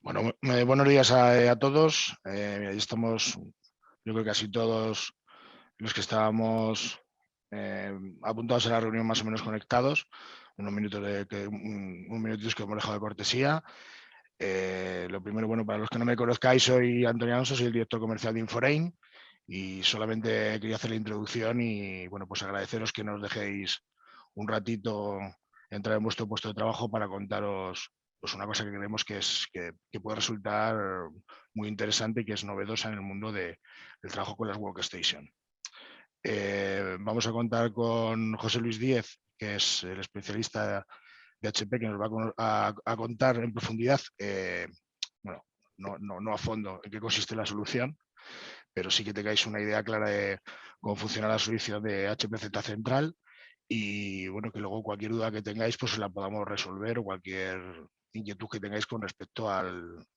Bueno, buenos días a todos. Ahí estamos, yo creo que casi todos los que estábamos apuntados a la reunión más o menos conectados. Unos minutos minutitos que hemos dejado de cortesía. Lo primero, bueno, para los que no me conozcáis, soy Antonio Alonso, soy el director comercial de Inforein y solamente quería hacer la introducción y, bueno, pues agradeceros que nos dejéis un ratito entrar en vuestro puesto de trabajo para contaros pues una cosa que creemos que puede resultar muy interesante y que es novedosa en el mundo del trabajo con las workstation. Vamos a contar con José Luis Díez, que es el especialista de HP, que nos va a contar en profundidad, bueno, no a fondo en qué consiste la solución, pero sí que tengáis una idea clara de cómo funciona la solución de HP Z Central y bueno, que luego cualquier duda que tengáis pues la podamos resolver o cualquier inquietud que tengáis con respecto al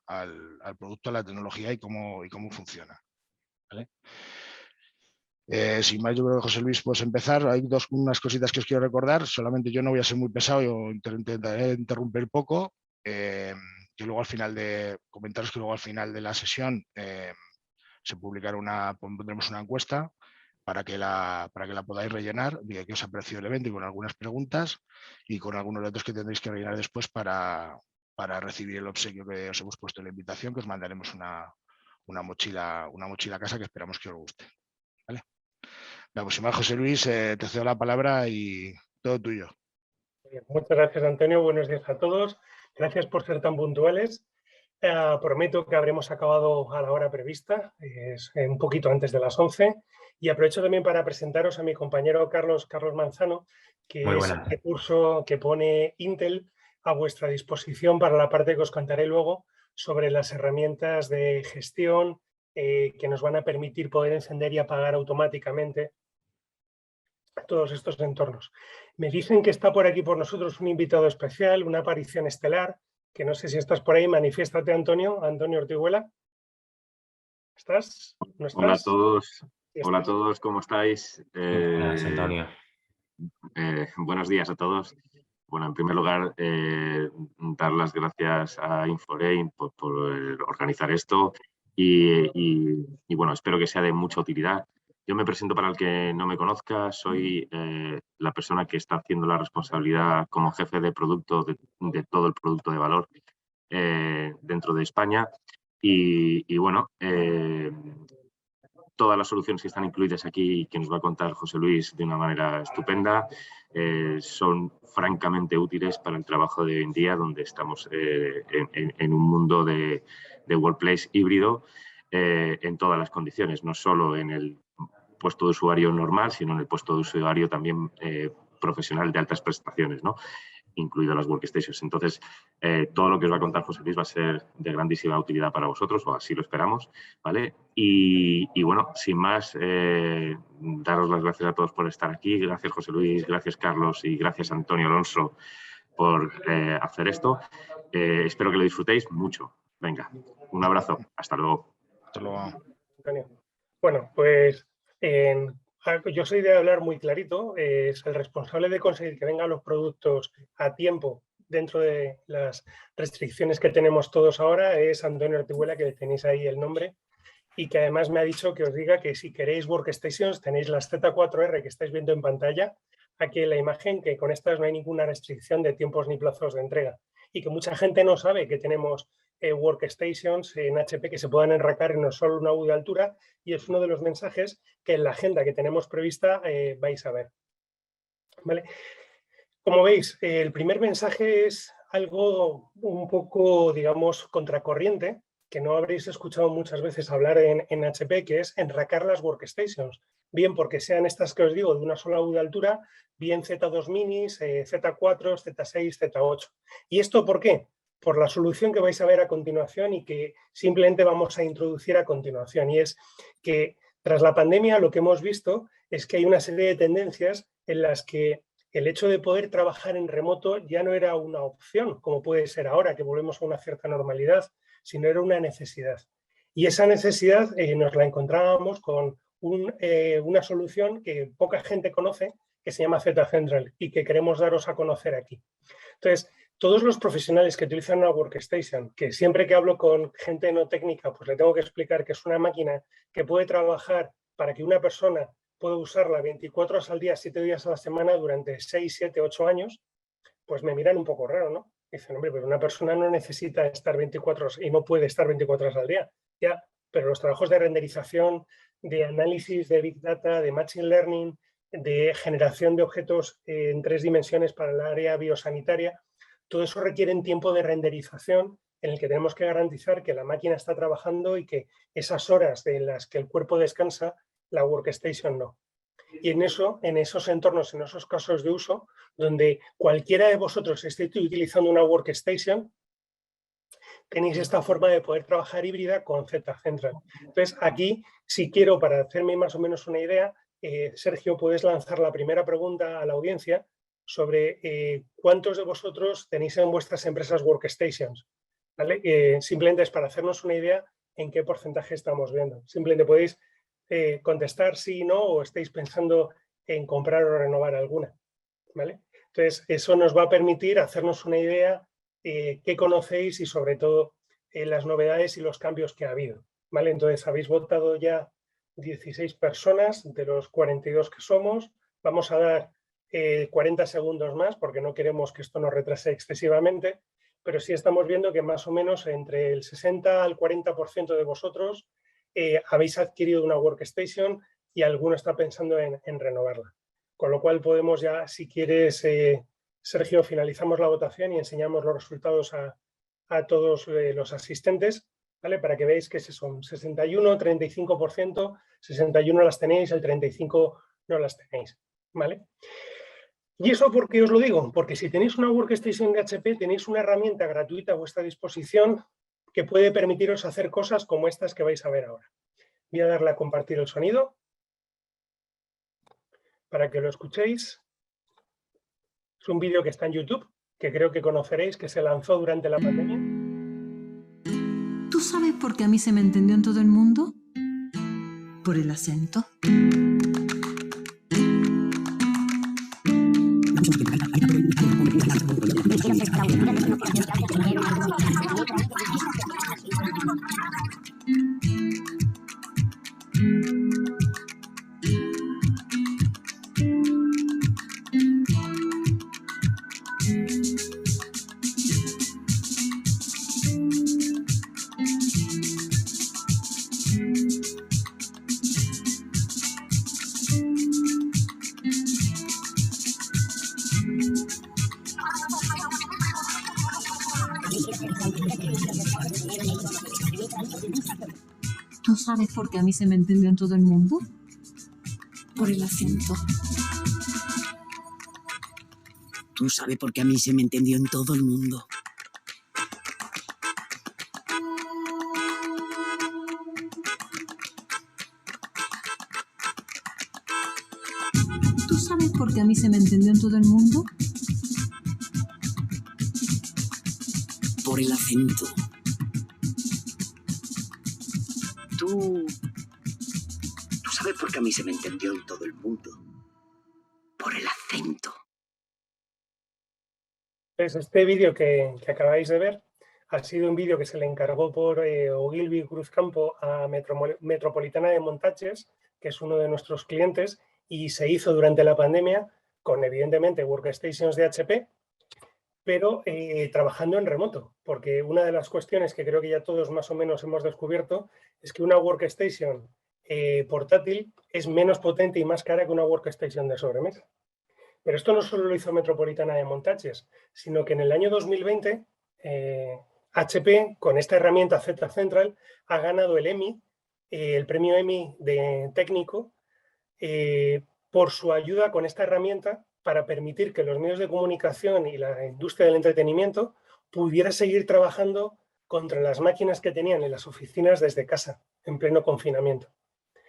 producto, a la tecnología y cómo funciona. ¿Vale? Sin más, yo creo que José Luis, pues empezar. Hay unas cositas que os quiero recordar. Solamente yo no voy a ser muy pesado, yo intentaré interrumpir poco. Que luego al final comentaros que luego al final de la sesión se publicará pondremos una encuesta para que la podáis rellenar, de qué os ha parecido el evento y con algunas preguntas y con algunos datos que tendréis que rellenar después para recibir el obsequio que os hemos puesto en la invitación, que os mandaremos una mochila a casa que esperamos que os guste. ¿Vale? Vamos, sin más, José Luis, te cedo la palabra y todo tuyo. Muchas gracias, Antonio. Buenos días a todos. Gracias por ser tan puntuales. Prometo que habremos acabado a la hora prevista, es un poquito antes de las 11. Y aprovecho también para presentaros a mi compañero Carlos Manzano, que es el recurso que pone Intel a vuestra disposición para la parte que os contaré luego sobre las herramientas de gestión que nos van a permitir poder encender y apagar automáticamente todos estos entornos. Me dicen que está por aquí por nosotros un invitado especial, una aparición estelar, que no sé si estás por ahí. Manifiéstate, Antonio Ortiguela. ¿Estás? ¿No estás? Hola a todos. Hola a todos, ¿cómo estáis? Buenas, Antonio. Buenos días a todos. Bueno, en primer lugar, dar las gracias a Inforein por organizar esto y bueno, espero que sea de mucha utilidad. Yo me presento para el que no me conozca, soy la persona que está haciendo la responsabilidad como jefe de producto de todo el producto de valor dentro de España y bueno, todas las soluciones que están incluidas aquí y que nos va a contar José Luis de una manera estupenda son francamente útiles para el trabajo de hoy en día, donde estamos en un mundo de workplace híbrido en todas las condiciones, no solo en el puesto de usuario normal, sino en el puesto de usuario también profesional de altas prestaciones, ¿no? Incluidas las workstations. Entonces, todo lo que os va a contar José Luis va a ser de grandísima utilidad para vosotros, o así lo esperamos, ¿vale? Y bueno, sin más, daros las gracias a todos por estar aquí. Gracias, José Luis, gracias, Carlos, y gracias, Antonio Alonso, por hacer esto. Espero que lo disfrutéis mucho. Venga, un abrazo. Hasta luego. Hasta luego. Antonio. Bueno, pues yo soy de hablar muy clarito. Es el responsable de conseguir que vengan los productos a tiempo dentro de las restricciones que tenemos todos ahora. Es Antonio Ortiguela, que tenéis ahí el nombre, y que además me ha dicho que os diga que si queréis workstations tenéis las Z4R que estáis viendo en pantalla, aquí en la imagen, que con estas no hay ninguna restricción de tiempos ni plazos de entrega. Y que mucha gente no sabe que tenemos workstations en HP que se puedan enracar en solo una U de altura, y es uno de los mensajes que en la agenda que tenemos prevista vais a ver. ¿Vale? Como veis, el primer mensaje es algo un poco, digamos, contracorriente, que no habréis escuchado muchas veces hablar en HP, que es enracar las workstations. Bien porque sean estas que os digo de una sola U de altura, bien Z2 minis, Z4, Z6, Z8. ¿Y esto por qué? Por la solución que vais a ver a continuación y que simplemente vamos a introducir a continuación. Y es que tras la pandemia lo que hemos visto es que hay una serie de tendencias en las que el hecho de poder trabajar en remoto ya no era una opción, como puede ser ahora, que volvemos a una cierta normalidad, sino era una necesidad. Y esa necesidad nos la encontrábamos con una solución que poca gente conoce, que se llama Z Central y que queremos daros a conocer aquí. Entonces, todos los profesionales que utilizan una workstation, que siempre que hablo con gente no técnica, pues le tengo que explicar que es una máquina que puede trabajar para que una persona pueda usarla 24 horas al día, 7 días a la semana durante 6, 7, 8 años, pues me miran un poco raro, ¿no? Dicen, hombre, pero una persona no necesita estar 24 horas y no puede estar 24 horas al día. Ya, pero los trabajos de renderización, de análisis de Big Data, de Machine Learning, de generación de objetos en 3 dimensiones para el área biosanitaria, todo eso requiere un tiempo de renderización en el que tenemos que garantizar que la máquina está trabajando y que esas horas en las que el cuerpo descansa, la workstation no. Y en esos entornos, en esos casos de uso, donde cualquiera de vosotros esté utilizando una workstation, tenéis esta forma de poder trabajar híbrida con Z-Central. Entonces, aquí, si quiero, para hacerme más o menos una idea, Sergio, puedes lanzar la primera pregunta a la audiencia sobre cuántos de vosotros tenéis en vuestras empresas workstations, ¿vale? Simplemente es para hacernos una idea en qué porcentaje estamos viendo. Simplemente podéis contestar sí, no, o estáis pensando en comprar o renovar alguna, ¿vale? Entonces, eso nos va a permitir hacernos una idea qué conocéis y sobre todo las novedades y los cambios que ha habido, ¿vale? Entonces, habéis votado ya 16 personas de los 42 que somos. Vamos a dar 40 segundos más porque no queremos que esto nos retrase excesivamente, pero sí estamos viendo que más o menos entre el 60 al 40% de vosotros habéis adquirido una workstation y alguno está pensando en renovarla. Con lo cual podemos ya, si quieres, Sergio, finalizamos la votación y enseñamos los resultados a todos los asistentes, ¿vale? Para que veáis que son 61, 35%, 61 las tenéis, el 35 no las tenéis, ¿vale? ¿Y eso por qué os lo digo? Porque si tenéis una workstation de HP, tenéis una herramienta gratuita a vuestra disposición que puede permitiros hacer cosas como estas que vais a ver ahora. Voy a darle a compartir el sonido para que lo escuchéis. Es un vídeo que está en YouTube, que creo que conoceréis, que se lanzó durante la pandemia. ¿Tú sabes por qué a mí se me entendió en todo el mundo? Por el acento. ¿Tú sabes por qué a mí se me entendió en todo el mundo? Por el acento. ¿Tú sabes por qué a mí se me entendió en todo el mundo? ¿Tú sabes por qué a mí se me entendió en todo el mundo? Por el acento. ¿Tú sabes por qué a mí se me entendió en todo el mundo? Por el acento. Pues este vídeo que acabáis de ver ha sido un vídeo que se le encargó por Ogilvy Cruzcampo a Metropolitana de Montaches, que es uno de nuestros clientes, y se hizo durante la pandemia con, evidentemente, workstations de HP, pero trabajando en remoto, porque una de las cuestiones que creo que ya todos más o menos hemos descubierto es que una workstation portátil es menos potente y más cara que una workstation de sobremesa. Pero esto no solo lo hizo Metropolitana de Montaches, sino que en el año 2020 HP, con esta herramienta Z-Central, ha ganado el Emmy, el premio Emmy de técnico, por su ayuda con esta herramienta para permitir que los medios de comunicación y la industria del entretenimiento pudiera seguir trabajando contra las máquinas que tenían en las oficinas desde casa, en pleno confinamiento.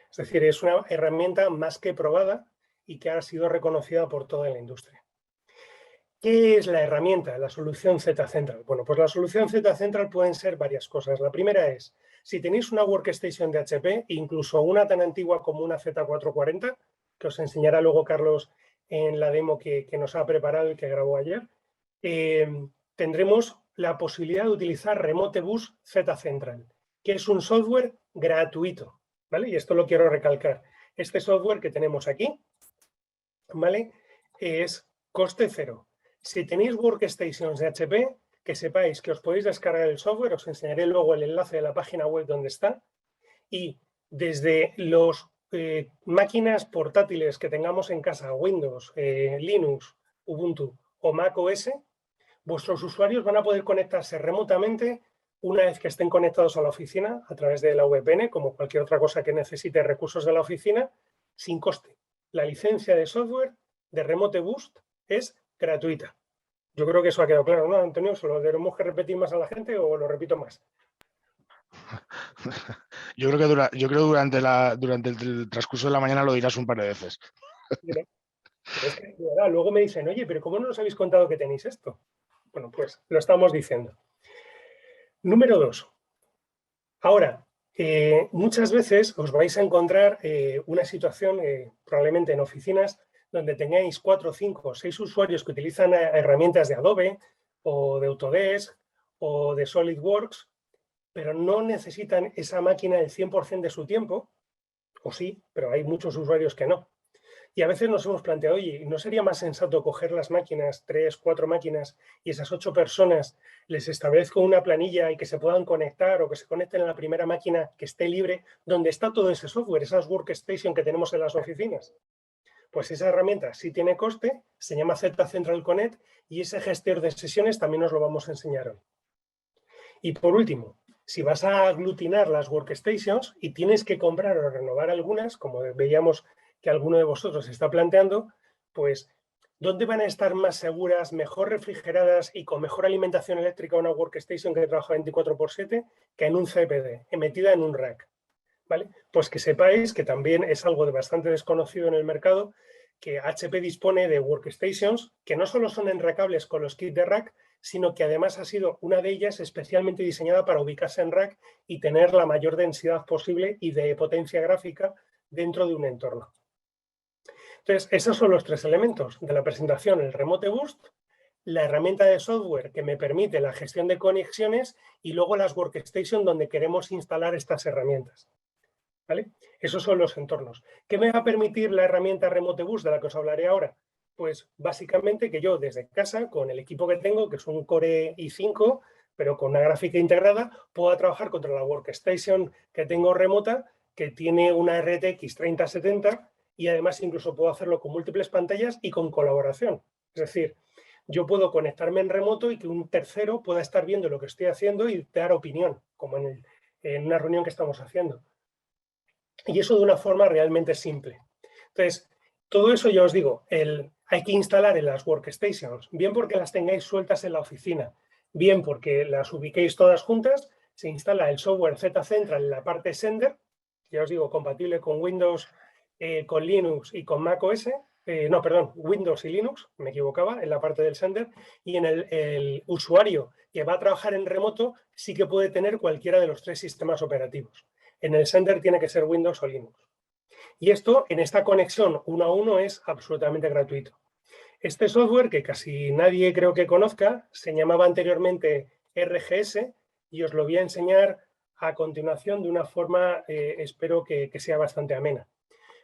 Es decir, es una herramienta más que probada y que ha sido reconocida por toda la industria. ¿Qué es la herramienta, la solución Z-Central? Bueno, pues la solución Z-Central pueden ser varias cosas. La primera es, si tenéis una workstation de HP, incluso una tan antigua como una Z440, que os enseñará luego Carlos en la demo que nos ha preparado y que grabó ayer, tendremos la posibilidad de utilizar RemoteBus Z Central, que es un software gratuito, ¿vale? Y esto lo quiero recalcar. Este software que tenemos aquí, ¿vale? Es coste cero. Si tenéis workstations de HP, que sepáis que os podéis descargar el software, os enseñaré luego el enlace de la página web donde está, y desde los máquinas portátiles que tengamos en casa, Windows, Linux, Ubuntu o Mac OS, vuestros usuarios van a poder conectarse remotamente una vez que estén conectados a la oficina a través de la VPN, como cualquier otra cosa que necesite recursos de la oficina, sin coste. La licencia de software de RemoteBus es gratuita. Yo creo que eso ha quedado claro, ¿no, Antonio? ¿Se lo tenemos que repetir más a la gente o lo repito más? Yo creo que durante el transcurso de la mañana lo dirás un par de veces. Pero es que, de verdad, luego me dicen, oye, pero ¿cómo no nos habéis contado que tenéis esto? Bueno, pues lo estamos diciendo. Número 2. Ahora, muchas veces os vais a encontrar una situación, probablemente en oficinas, donde tengáis 4, 5 o 6 usuarios que utilizan herramientas de Adobe o de Autodesk o de SolidWorks, pero no necesitan esa máquina el 100% de su tiempo, o sí, pero hay muchos usuarios que no. Y a veces nos hemos planteado, oye, ¿no sería más sensato coger las máquinas, 3, 4 máquinas, y esas 8 personas les establezco una planilla y que se puedan conectar o que se conecten a la primera máquina que esté libre, donde está todo ese software, esas workstation que tenemos en las oficinas? Pues esa herramienta sí tiene coste, se llama Z Central Connect y ese gestor de sesiones también os lo vamos a enseñar hoy. Y por último, si vas a aglutinar las workstations y tienes que comprar o renovar algunas, como veíamos que alguno de vosotros está planteando, pues ¿dónde van a estar más seguras, mejor refrigeradas y con mejor alimentación eléctrica una workstation que trabaja 24/7 que en un CPD, metida en un rack? ¿Vale? Pues que sepáis que también es algo de bastante desconocido en el mercado, que HP dispone de workstations que no solo son enrackables con los kits de rack, sino que además ha sido una de ellas especialmente diseñada para ubicarse en rack y tener la mayor densidad posible y de potencia gráfica dentro de un entorno. Entonces, esos son los 3 elementos de la presentación: el RemoteBus, la herramienta de software que me permite la gestión de conexiones y luego las workstations donde queremos instalar estas herramientas. ¿Vale? Esos son los entornos. ¿Qué me va a permitir la herramienta RemoteBus de la que os hablaré ahora? Pues básicamente que yo desde casa, con el equipo que tengo, que es un Core i5, pero con una gráfica integrada, pueda trabajar contra la workstation que tengo remota, que tiene una RTX 3070 y además incluso puedo hacerlo con múltiples pantallas y con colaboración. Es decir, yo puedo conectarme en remoto y que un tercero pueda estar viendo lo que estoy haciendo y dar opinión, como en una reunión que estamos haciendo. Y eso de una forma realmente simple. Entonces, todo eso ya os digo, hay que instalar en las workstations, bien porque las tengáis sueltas en la oficina, bien porque las ubiquéis todas juntas, se instala el software Z Central en la parte Sender, ya os digo, compatible con Windows, con Linux y con Mac OS, no, perdón, Windows y Linux, me equivocaba, en la parte del Sender, y en el usuario que va a trabajar en remoto sí que puede tener cualquiera de los 3 sistemas operativos. En el Sender tiene que ser Windows o Linux. Y esto, en esta conexión 1 a 1, es absolutamente gratuito. Este software, que casi nadie creo que conozca, se llamaba anteriormente RGS y os lo voy a enseñar a continuación de una forma, espero que sea bastante amena.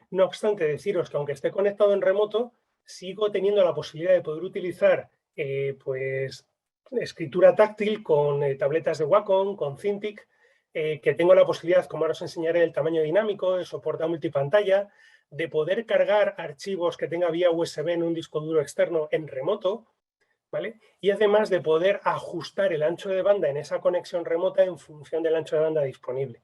No obstante, deciros que aunque esté conectado en remoto, sigo teniendo la posibilidad de poder utilizar pues, escritura táctil con tabletas de Wacom, con Cintiq, que tengo la posibilidad, como ahora os enseñaré, el tamaño dinámico, de soportar multipantalla, de poder cargar archivos que tenga vía USB en un disco duro externo en remoto, ¿vale? Y además de poder ajustar el ancho de banda en esa conexión remota en función del ancho de banda disponible.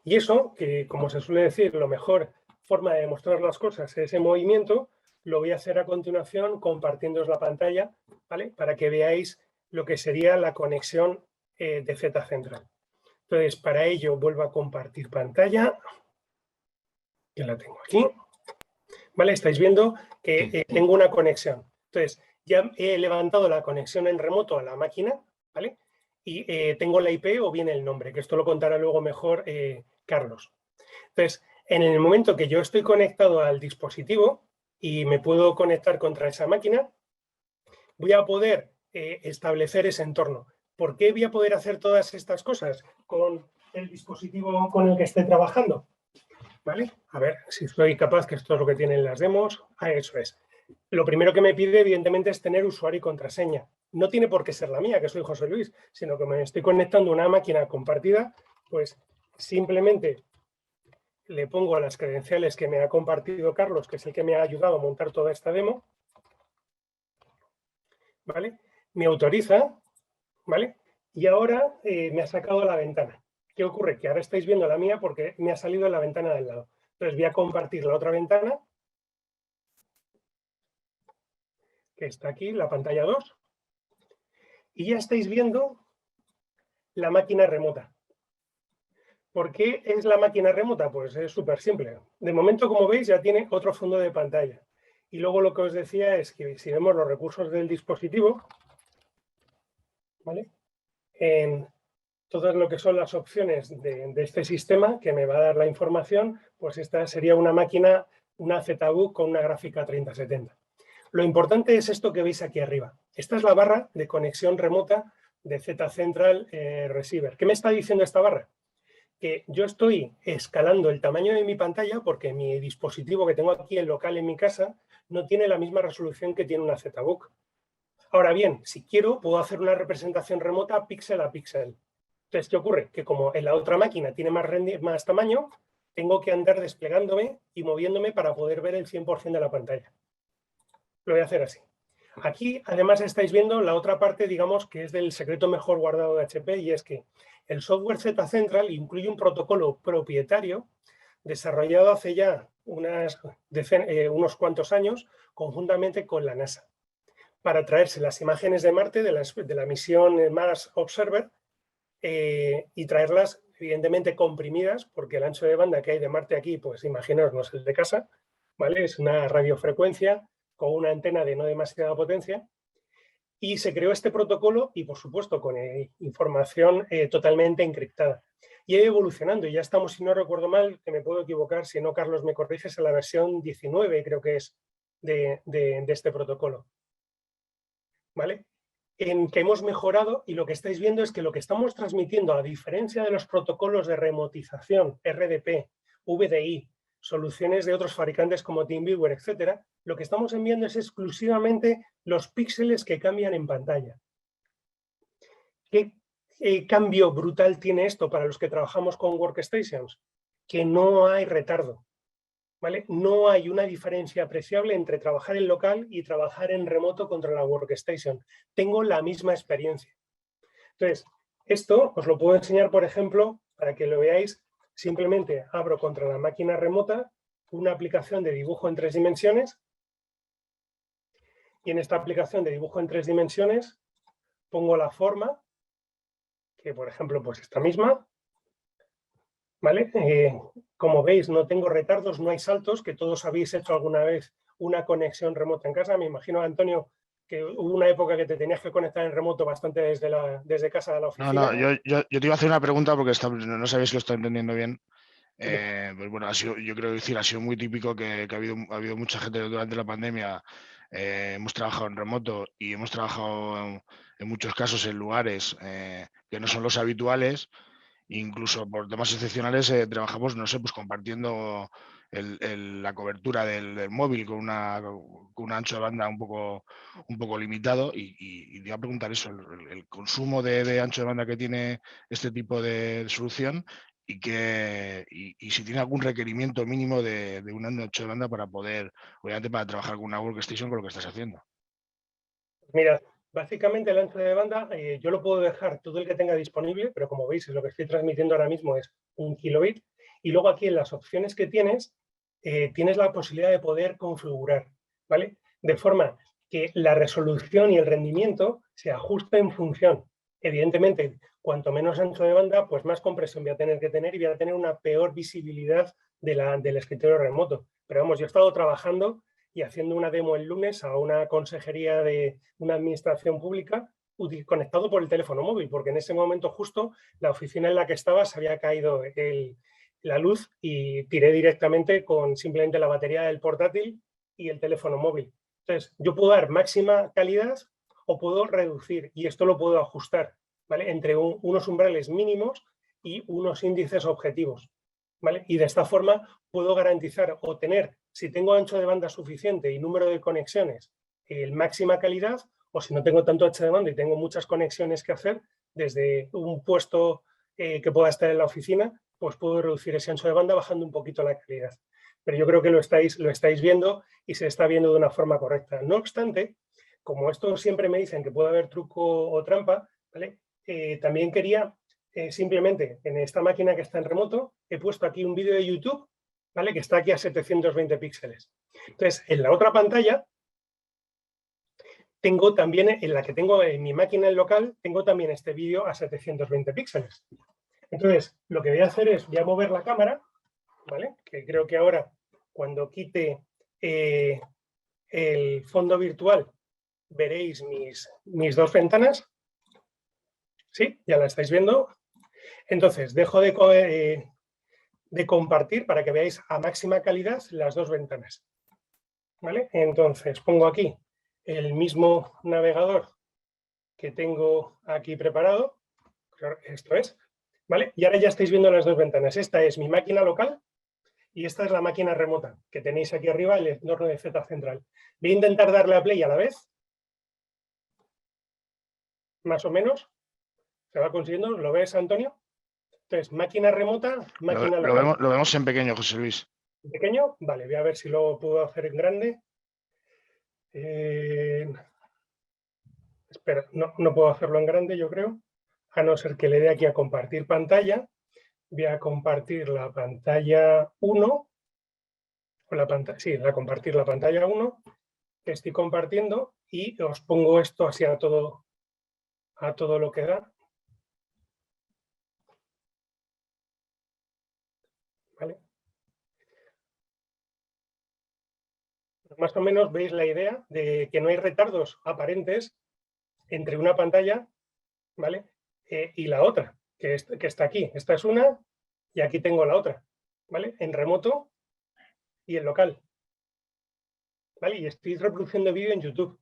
Y eso, que como se suele decir, la mejor forma de demostrar las cosas es ese movimiento, lo voy a hacer a continuación compartiéndoos la pantalla, ¿vale? Para que veáis lo que sería la conexión de Z Central. Entonces, para ello vuelvo a compartir pantalla. Ya la tengo aquí. ¿Vale? Estáis viendo que tengo una conexión. Entonces, ya he levantado la conexión en remoto a la máquina, ¿vale? Y tengo la IP o bien el nombre, que esto lo contará luego mejor Carlos. Entonces, en el momento que yo estoy conectado al dispositivo y me puedo conectar contra esa máquina, voy a poder establecer ese entorno. ¿Por qué voy a poder hacer todas estas cosas con el dispositivo con el que esté trabajando? ¿Vale? A ver si soy capaz, que esto es lo que tienen las demos. Eso es. Lo primero que me pide, evidentemente, es tener usuario y contraseña. No tiene por qué ser la mía, que soy José Luis, sino que me estoy conectando a una máquina compartida, pues simplemente le pongo las credenciales que me ha compartido Carlos, que es el que me ha ayudado a montar toda esta demo. ¿Vale? Me autoriza, ¿vale? Y ahora me ha sacado la ventana. ¿Qué ocurre? Que ahora estáis viendo la mía porque me ha salido en la ventana del lado. Entonces voy a compartir la otra ventana, que está aquí, la pantalla 2. Y ya estáis viendo la máquina remota. ¿Por qué es la máquina remota? Pues es súper simple. De momento, como veis, ya tiene otro fondo de pantalla. Y luego lo que os decía es que si vemos los recursos del dispositivo, ¿vale? En todas lo que son las opciones de este sistema que me va a dar la información, pues esta sería una máquina, una ZBook con una gráfica 3070. Lo importante es esto que veis aquí arriba. Esta es la barra de conexión remota de Z-Central Receiver. ¿Qué me está diciendo esta barra? Que yo estoy escalando el tamaño de mi pantalla porque mi dispositivo que tengo aquí, el local en mi casa, no tiene la misma resolución que tiene una ZBook. Ahora bien, si quiero, puedo hacer una representación remota píxel a píxel. Entonces, ¿qué ocurre? Que como en la otra máquina tiene más tamaño, tengo que andar desplegándome y moviéndome para poder ver el 100% de la pantalla. Lo voy a hacer así. Aquí, además, estáis viendo la otra parte, digamos, que es del secreto mejor guardado de HP, y es que el software Z-Central incluye un protocolo propietario desarrollado hace ya unos cuantos años conjuntamente con la NASA para traerse las imágenes de Marte de la misión Mars Observer y traerlas, evidentemente, comprimidas, porque el ancho de banda que hay de Marte aquí, pues imaginaos, no es el de casa, ¿vale? Es una radiofrecuencia con una antena de no demasiada potencia, y se creó este protocolo y, por supuesto, con información totalmente encriptada. Y ha ido evolucionando, y ya estamos, si no recuerdo mal, que me puedo equivocar, si no, Carlos, me corriges, en la versión 19, creo que es, de este protocolo. ¿Vale? En que hemos mejorado, y lo que estáis viendo es que lo que estamos transmitiendo, a diferencia de los protocolos de remotización, RDP, VDI, soluciones de otros fabricantes como TeamViewer, etcétera, lo que estamos enviando es exclusivamente los píxeles que cambian en pantalla. ¿Qué cambio brutal tiene esto para los que trabajamos con workstations? Que no hay retardo, ¿vale? No hay una diferencia apreciable entre trabajar en local y trabajar en remoto contra la workstation. Tengo la misma experiencia. Entonces, esto os lo puedo enseñar, por ejemplo, para que lo veáis. Simplemente abro contra la máquina remota una aplicación de dibujo en 3 dimensiones, y en esta aplicación de dibujo en 3 dimensiones pongo la forma, que por ejemplo, pues esta misma, ¿vale? Como veis, no tengo retardos, no hay saltos, que todos habéis hecho alguna vez una conexión remota en casa. Me imagino, Antonio, que hubo una época que te tenías que conectar en remoto bastante desde casa a la oficina. No, yo te iba a hacer una pregunta porque no sabéis si lo estoy entendiendo bien. Pues bueno, yo creo que ha sido muy típico que ha habido mucha gente durante la pandemia. Hemos trabajado en remoto y hemos trabajado en muchos casos en lugares que no son los habituales. Incluso por temas excepcionales trabajamos, no sé, pues compartiendo la cobertura del móvil con un ancho de banda un poco limitado, y te iba a preguntar eso, el consumo de ancho de banda que tiene este tipo de solución, y si tiene algún requerimiento mínimo de un ancho de banda para poder, obviamente, para trabajar con una workstation con lo que estás haciendo. Mira, básicamente el ancho de banda yo lo puedo dejar todo el que tenga disponible, pero como veis, lo que estoy transmitiendo ahora mismo es 1 kilobit, y luego aquí en las opciones que tienes la posibilidad de poder configurar, ¿vale? De forma que la resolución y el rendimiento se ajusten en función. Evidentemente, cuanto menos ancho de banda, pues más compresión voy a tener que tener, y voy a tener una peor visibilidad del escritorio remoto. Pero vamos, yo he estado trabajando y haciendo una demo el lunes a una consejería de una administración pública conectado por el teléfono móvil, porque en ese momento justo la oficina en la que estaba se había caído la luz, y tiré directamente con simplemente la batería del portátil y el teléfono móvil. Entonces, yo puedo dar máxima calidad o puedo reducir, y esto lo puedo ajustar, ¿vale? Entre unos umbrales mínimos y unos índices objetivos, ¿vale? Y de esta forma puedo garantizar o tener, si tengo ancho de banda suficiente y número de conexiones, máxima calidad, o si no tengo tanto ancho de banda y tengo muchas conexiones que hacer, desde un puesto que pueda estar en la oficina, pues puedo reducir ese ancho de banda bajando un poquito la calidad. Pero yo creo que lo estáis viendo y se está viendo de una forma correcta. No obstante, como esto siempre me dicen que puede haber truco o trampa, ¿vale? También quería simplemente en esta máquina que está en remoto, he puesto aquí un vídeo de YouTube, ¿vale? Que está aquí a 720 píxeles. Entonces, en la otra pantalla, tengo también, en la que tengo en mi máquina en local, tengo también este vídeo a 720 píxeles. Entonces, lo que voy a hacer es, voy a mover la cámara, ¿vale? Que creo que ahora, cuando quite el fondo virtual, veréis mis dos ventanas. ¿Sí? ¿Ya la estáis viendo? Entonces, dejo de compartir para que veáis a máxima calidad las dos ventanas. ¿Vale? Entonces, pongo aquí el mismo navegador que tengo aquí preparado. Esto es. ¿Vale? Y ahora ya estáis viendo las dos ventanas. Esta es mi máquina local y esta es la máquina remota que tenéis aquí arriba, el entorno de Z Central. Voy a intentar darle a play a la vez. Más o menos. ¿Se va consiguiendo? ¿Lo ves, Antonio? Entonces, máquina remota, máquina local. Lo vemos en pequeño, José Luis. ¿En pequeño? Vale, voy a ver si lo puedo hacer en grande. Espera, no puedo hacerlo en grande, yo creo. A no ser que le dé aquí a compartir pantalla. Voy a compartir la pantalla 1. Compartir la pantalla 1 que estoy compartiendo y os pongo esto así a todo lo que da. ¿Vale? Más o menos veis la idea de que no hay retardos aparentes entre una pantalla, ¿vale? Y la otra, que está aquí. Esta es una y aquí tengo la otra, ¿vale? En remoto y en local. ¿Vale? Y estoy reproduciendo vídeo en YouTube.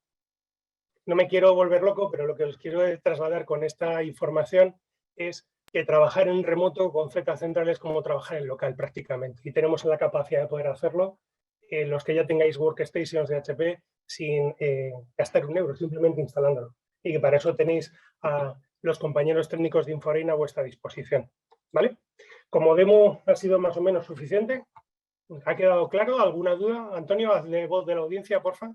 No me quiero volver loco, pero lo que os quiero trasladar con esta información es que trabajar en remoto con Z Central es como trabajar en local prácticamente. Y tenemos la capacidad de poder hacerlo. Los que ya tengáis workstations de HP sin gastar €1, simplemente instalándolo. Y que para eso tenéis a los compañeros técnicos de Inforeina a vuestra disposición. ¿Vale? Como demo ha sido más o menos suficiente. ¿Ha quedado claro? ¿Alguna duda? Antonio, hazle voz de la audiencia, porfa.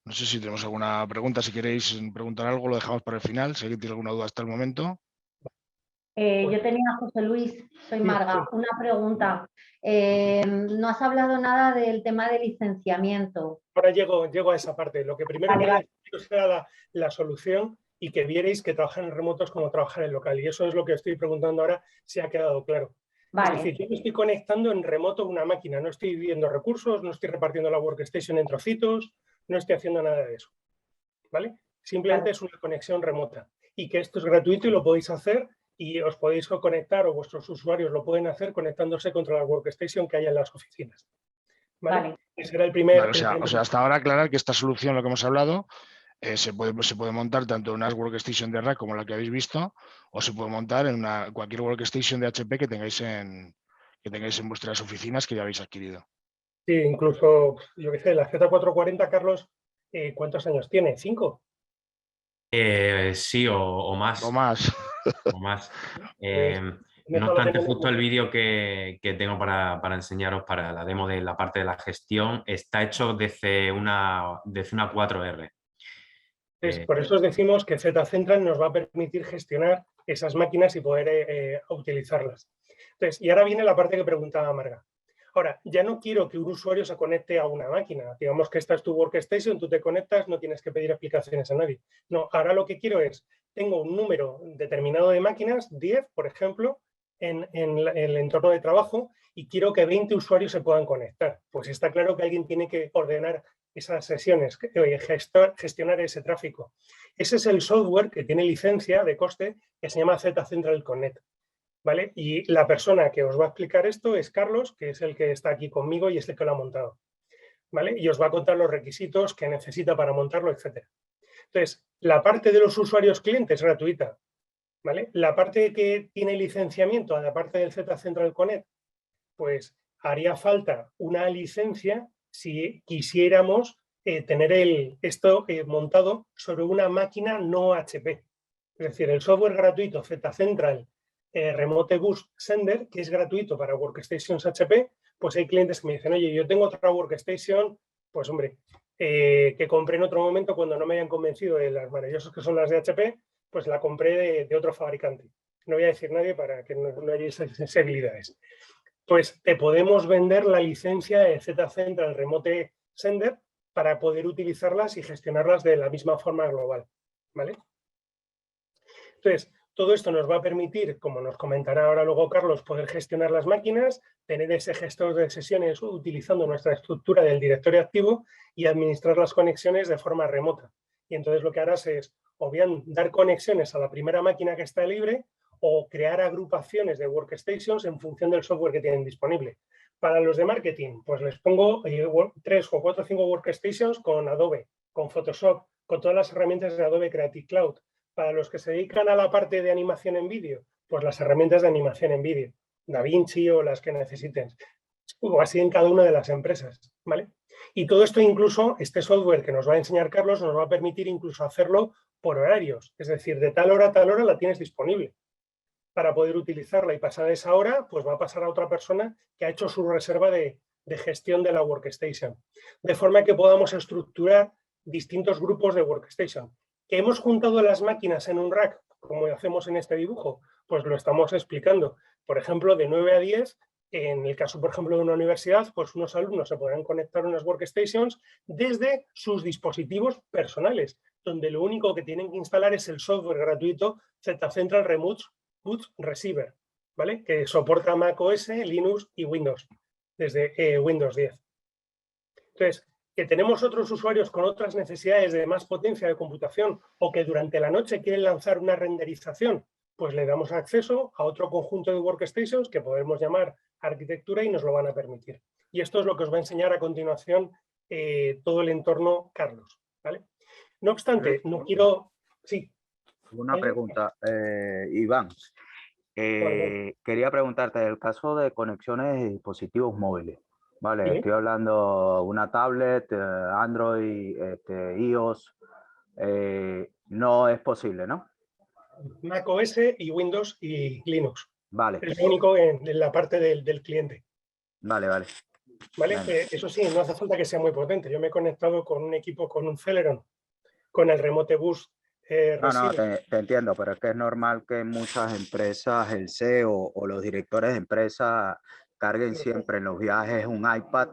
No sé si tenemos alguna pregunta. Si queréis preguntar algo, lo dejamos para el final. Si alguien tiene alguna duda hasta el momento. Yo tenía, José Luis, soy Marga, una pregunta. No has hablado nada del tema de licenciamiento. Ahora llego a esa parte. Lo que primero quería era la solución y que vierais que trabajar en remoto es como trabajar en local. Y eso es lo que estoy preguntando ahora, si ha quedado claro. Vale. Es decir, yo me estoy conectando en remoto una máquina, no estoy viendo recursos, no estoy repartiendo la workstation en trocitos, no estoy haciendo nada de eso. ¿Vale? Simplemente es una conexión remota. Y que esto es gratuito y lo podéis hacer y os podéis conectar o vuestros usuarios lo pueden hacer conectándose contra la workstation que hay en las oficinas. ¿Vale? Ese era el primer... Vale, o sea, hasta ahora aclarar que esta solución, lo que hemos hablado, se puede montar tanto en una workstation de rack como la que habéis visto, o se puede montar en cualquier workstation de HP que tengáis en vuestras oficinas que ya habéis adquirido. Sí, incluso, yo qué sé, la Z440, Carlos, ¿cuántos años tiene? ¿5? Sí, o más. O más. O más. No obstante, justo el vídeo que tengo para enseñaros para la demo de la parte de la gestión está hecho desde una 4R. Por eso os decimos que Z Central nos va a permitir gestionar esas máquinas y poder utilizarlas. Entonces, y ahora viene la parte que preguntaba Marga. Ahora, ya no quiero que un usuario se conecte a una máquina. Digamos que esta es tu workstation, tú te conectas, no tienes que pedir explicaciones a nadie. No, ahora lo que quiero es, tengo un número determinado de máquinas, 10, por ejemplo, en el entorno de trabajo y quiero que 20 usuarios se puedan conectar. Pues está claro que alguien tiene que ordenar esas sesiones, gestionar ese tráfico. Ese es el software que tiene licencia de coste que se llama Z Central Connect. ¿Vale? Y la persona que os va a explicar esto es Carlos, que es el que está aquí conmigo y es el que lo ha montado. ¿vale? Y os va a contar los requisitos que necesita para montarlo, etc. Entonces, la parte de los usuarios clientes es gratuita, ¿vale? La parte que tiene licenciamiento, la parte del Z Central Connect, pues haría falta una licencia si quisiéramos tener esto montado sobre una máquina no HP. Es decir, el software gratuito Z Central Remote Boost Sender, que es gratuito para workstations HP, pues hay clientes que me dicen, oye, yo tengo otra workstation, pues hombre, que compré en otro momento cuando no me hayan convencido de las maravillosas que son las de HP, pues la compré de otro fabricante. No voy a decir nadie para que no haya esas sensibilidades. Pues te podemos vender la licencia de Z Central Remote Sender para poder utilizarlas y gestionarlas de la misma forma global, ¿vale? Entonces, todo esto nos va a permitir, como nos comentará ahora luego Carlos, poder gestionar las máquinas, tener ese gestor de sesiones utilizando nuestra estructura del directorio activo y administrar las conexiones de forma remota. Y entonces lo que harás es, o bien dar conexiones a la primera máquina que está libre, o crear agrupaciones de workstations en función del software que tienen disponible. Para los de marketing, pues les pongo 3 o 4 o 5 workstations con Adobe, con Photoshop, con todas las herramientas de Adobe Creative Cloud. Para los que se dedican a la parte de animación en vídeo, pues las herramientas de animación en vídeo, DaVinci o las que necesiten, o así en cada una de las empresas, ¿vale? Y todo esto incluso, este software que nos va a enseñar Carlos, nos va a permitir incluso hacerlo por horarios, es decir, de tal hora a tal hora la tienes disponible para poder utilizarla y pasada esa hora, pues va a pasar a otra persona que ha hecho su reserva de gestión de la workstation, de forma que podamos estructurar distintos grupos de workstation. ¿Que hemos juntado las máquinas en un rack, como hacemos en este dibujo? Pues lo estamos explicando. Por ejemplo, de 9 a 10, en el caso, por ejemplo, de una universidad, pues unos alumnos se podrán conectar a unas workstations desde sus dispositivos personales, donde lo único que tienen que instalar es el software gratuito Z Central Remote Boost Receiver, ¿vale? Que soporta macOS, Linux y Windows, desde Windows 10. Entonces, que tenemos otros usuarios con otras necesidades de más potencia de computación o que durante la noche quieren lanzar una renderización, pues le damos acceso a otro conjunto de workstations que podemos llamar arquitectura y nos lo van a permitir. Y esto es lo que os va a enseñar a continuación todo el entorno Carlos, ¿vale? No obstante, no quiero... Sí. Una pregunta, Iván. Quería preguntarte, el caso de conexiones de dispositivos móviles. Vale, ¿sí? Estoy hablando una tablet, Android, iOS, no es posible, ¿no? macOS y Windows y Linux. Vale. Es lo único en la parte del cliente. Vale, vale. ¿Vale? Eso sí, no hace falta que sea muy potente. Yo me he conectado con un equipo, con un Celeron, con el Remote Boost. No, te entiendo, pero es que es normal que muchas empresas, el CEO o los directores de empresas carguen siempre en los viajes un iPad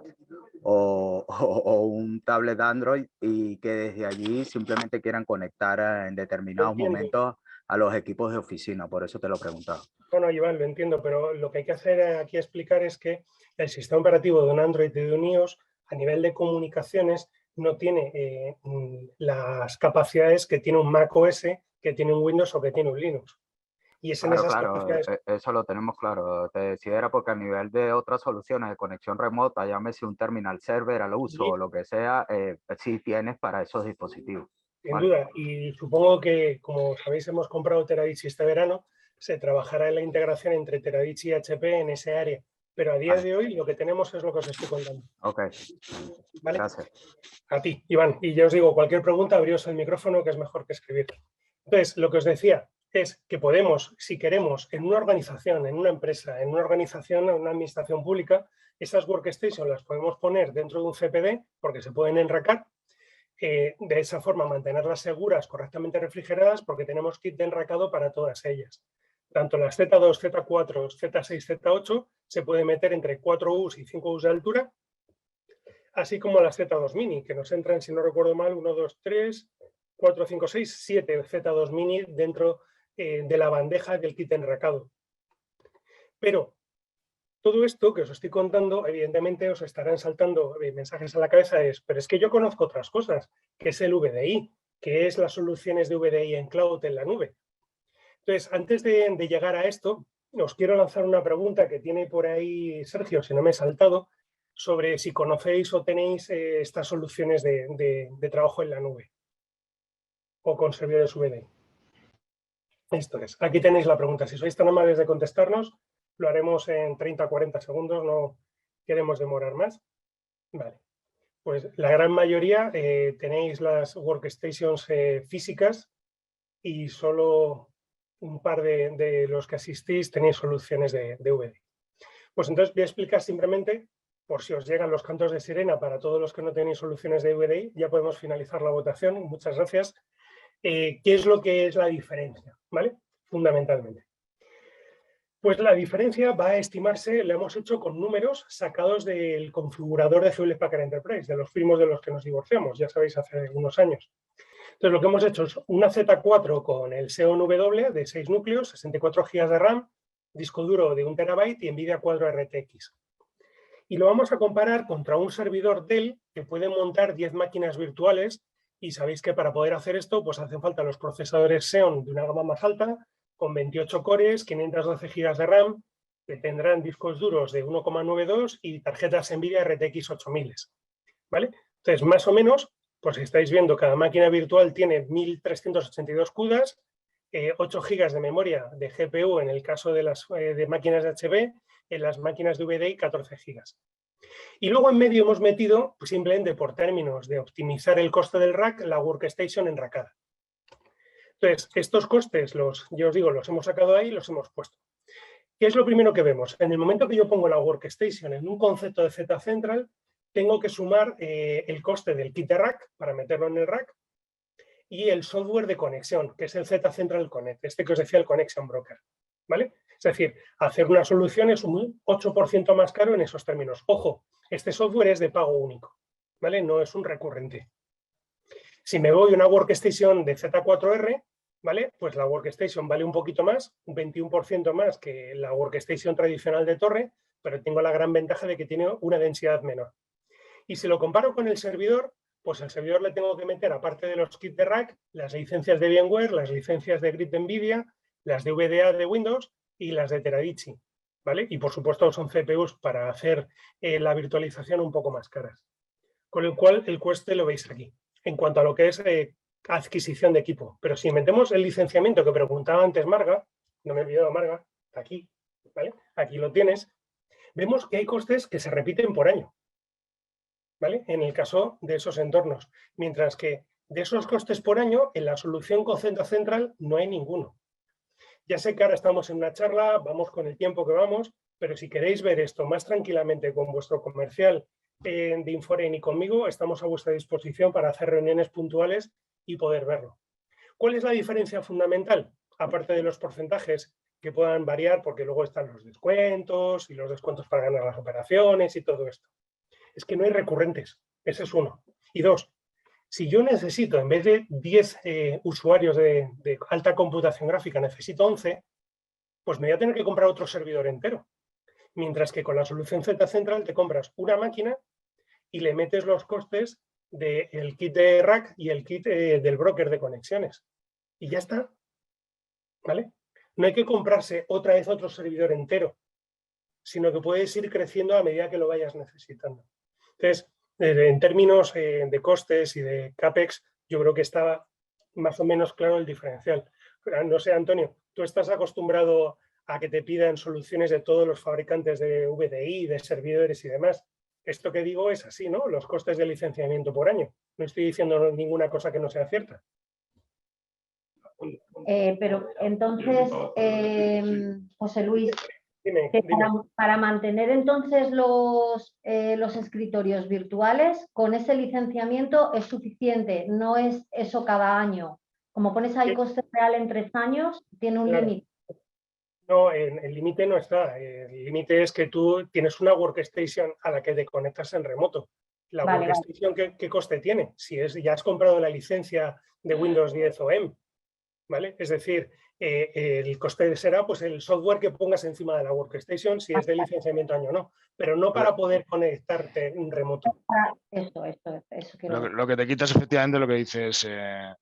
o un tablet Android y que desde allí simplemente quieran conectar en determinados momentos a los equipos de oficina. Por eso te lo preguntaba. Bueno, Iván, lo entiendo, pero lo que hay que hacer aquí explicar es que el sistema operativo de un Android y de un iOS a nivel de comunicaciones no tiene las capacidades que tiene un macOS, que tiene un Windows o que tiene un Linux. Y es en esas capacidades... Eso lo tenemos claro. Te decía era porque a nivel de otras soluciones de conexión remota, llámese un terminal server al uso o lo que sea, sí tienes para esos dispositivos. Sin duda. Y supongo que, como sabéis, hemos comprado Teradici este verano, se trabajará en la integración entre Teradici y HP en ese área. Pero a día de hoy lo que tenemos es lo que os estoy contando. Ok. ¿Vale? Gracias. A ti, Iván. Y ya os digo, cualquier pregunta, abrios el micrófono, que es mejor que escribir. Entonces, lo que os decía es que podemos, si queremos, en una organización, en una empresa, en una organización, en una administración pública, esas workstations las podemos poner dentro de un CPD porque se pueden enracar. De esa forma, mantenerlas seguras, correctamente refrigeradas, porque tenemos kit de enracado para todas ellas. Tanto las Z2, Z4, Z6, Z8 se puede meter entre 4 U's y 5 U's de altura, así como las Z2 Mini, que nos entran, si no recuerdo mal, 1, 2, 3, 4, 5, 6, 7 Z2 Mini dentro de la bandeja del kit enracado. Pero todo esto que os estoy contando, evidentemente os estarán saltando mensajes a la cabeza, pero es que yo conozco otras cosas, que es el VDI, que es las soluciones de VDI en cloud en la nube. Entonces, antes de llegar a esto, os quiero lanzar una pregunta que tiene por ahí Sergio, si no me he saltado, sobre si conocéis o tenéis estas soluciones de trabajo en la nube o con servidores VDI. Esto es. Aquí tenéis la pregunta. Si sois tan amables de contestarnos, lo haremos en 30 o 40 segundos, no queremos demorar más. Vale. Pues la gran mayoría tenéis las workstations físicas y solo un par de los que asistís tenéis soluciones de VDI. Pues entonces voy a explicar simplemente, por si os llegan los cantos de sirena para todos los que no tenéis soluciones de VDI, ya podemos finalizar la votación, muchas gracias. ¿Qué es lo que es la diferencia? ¿Vale? Fundamentalmente. Pues la diferencia va a estimarse, la hemos hecho con números sacados del configurador de Hewlett Packard Enterprise, de los primos de los que nos divorciamos, ya sabéis, hace unos años. Entonces lo que hemos hecho es una Z4 con el Xeon W de 6 núcleos, 64 GB de RAM, disco duro de 1 TB y NVIDIA Quadro RTX. Y lo vamos a comparar contra un servidor Dell que puede montar 10 máquinas virtuales y sabéis que para poder hacer esto pues hacen falta los procesadores Xeon de una gama más alta con 28 cores, 512 GB de RAM, que tendrán discos duros de 1,92 y tarjetas NVIDIA RTX 8000. ¿Vale? Entonces, más o menos, pues estáis viendo, cada máquina virtual tiene 1382 CUDAs, 8 GB de memoria de GPU en el caso de las máquinas de HB, en las máquinas de VDI 14 GB. Y luego en medio hemos metido, pues simplemente por términos de optimizar el coste del rack, la workstation enracada. Entonces, estos costes, yo os digo, los hemos sacado ahí y los hemos puesto. ¿Qué es lo primero que vemos? En el momento que yo pongo la workstation en un concepto de Z-Central, tengo que sumar el coste del kit de rack para meterlo en el rack y el software de conexión, que es el Z-Central Connect, este que os decía, el Connection Broker. ¿Vale? Es decir, hacer una solución es un 8% más caro en esos términos. Ojo, este software es de pago único, ¿vale? No es un recurrente. Si me voy a una workstation de Z4R, ¿vale? Pues la workstation vale un poquito más, un 21% más que la workstation tradicional de torre, pero tengo la gran ventaja de que tiene una densidad menor. Y si lo comparo con el servidor, pues al servidor le tengo que meter, aparte de los kits de rack, las licencias de VMware, las licencias de Grid de NVIDIA, las de VDA de Windows y las de Teradici, ¿vale? Y por supuesto son CPUs para hacer la virtualización un poco más caras. Con lo cual el coste lo veis aquí, en cuanto a lo que es adquisición de equipo. Pero si metemos el licenciamiento que preguntaba antes Marga, no me he olvidado Marga, aquí, ¿vale? Aquí lo tienes, vemos que hay costes que se repiten por año, ¿vale? En el caso de esos entornos. Mientras que de esos costes por año, en la solución con Z-Central no hay ninguno. Ya sé que ahora estamos en una charla, vamos con el tiempo que vamos, pero si queréis ver esto más tranquilamente con vuestro comercial de Inforein y conmigo, estamos a vuestra disposición para hacer reuniones puntuales y poder verlo. ¿Cuál es la diferencia fundamental? Aparte de los porcentajes que puedan variar, porque luego están los descuentos y los descuentos para ganar las operaciones y todo esto. Es que no hay recurrentes, ese es uno. Y dos, si yo necesito, en vez de 10 usuarios de alta computación gráfica, necesito 11, pues me voy a tener que comprar otro servidor entero. Mientras que con la solución Z-Central te compras una máquina y le metes los costes del kit de rack y el kit del broker de conexiones. Y ya está. ¿Vale? No hay que comprarse otra vez otro servidor entero, sino que puedes ir creciendo a medida que lo vayas necesitando. Entonces, en términos de costes y de CAPEX, yo creo que está más o menos claro el diferencial. No sé, Antonio, tú estás acostumbrado a que te pidan soluciones de todos los fabricantes de VDI, de servidores y demás. Esto que digo es así, ¿no? Los costes de licenciamiento por año. No estoy diciendo ninguna cosa que no sea cierta. Pero entonces, José Luis, dime. Para mantener entonces los escritorios virtuales, con ese licenciamiento es suficiente, no es eso cada año. Como pones ahí coste real en 3 años, tiene un límite. No, el límite no está. El límite es que tú tienes una workstation a la que te conectas en remoto. La workstation, ¿qué coste tiene? Si ya has comprado la licencia de Windows 10 o M. ¿vale? Es decir, el coste será pues, el software que pongas encima de la workstation, si es de licenciamiento año o no, pero no para poder conectarte en remoto. Eso quiero decir. Lo que te quitas efectivamente lo que dices,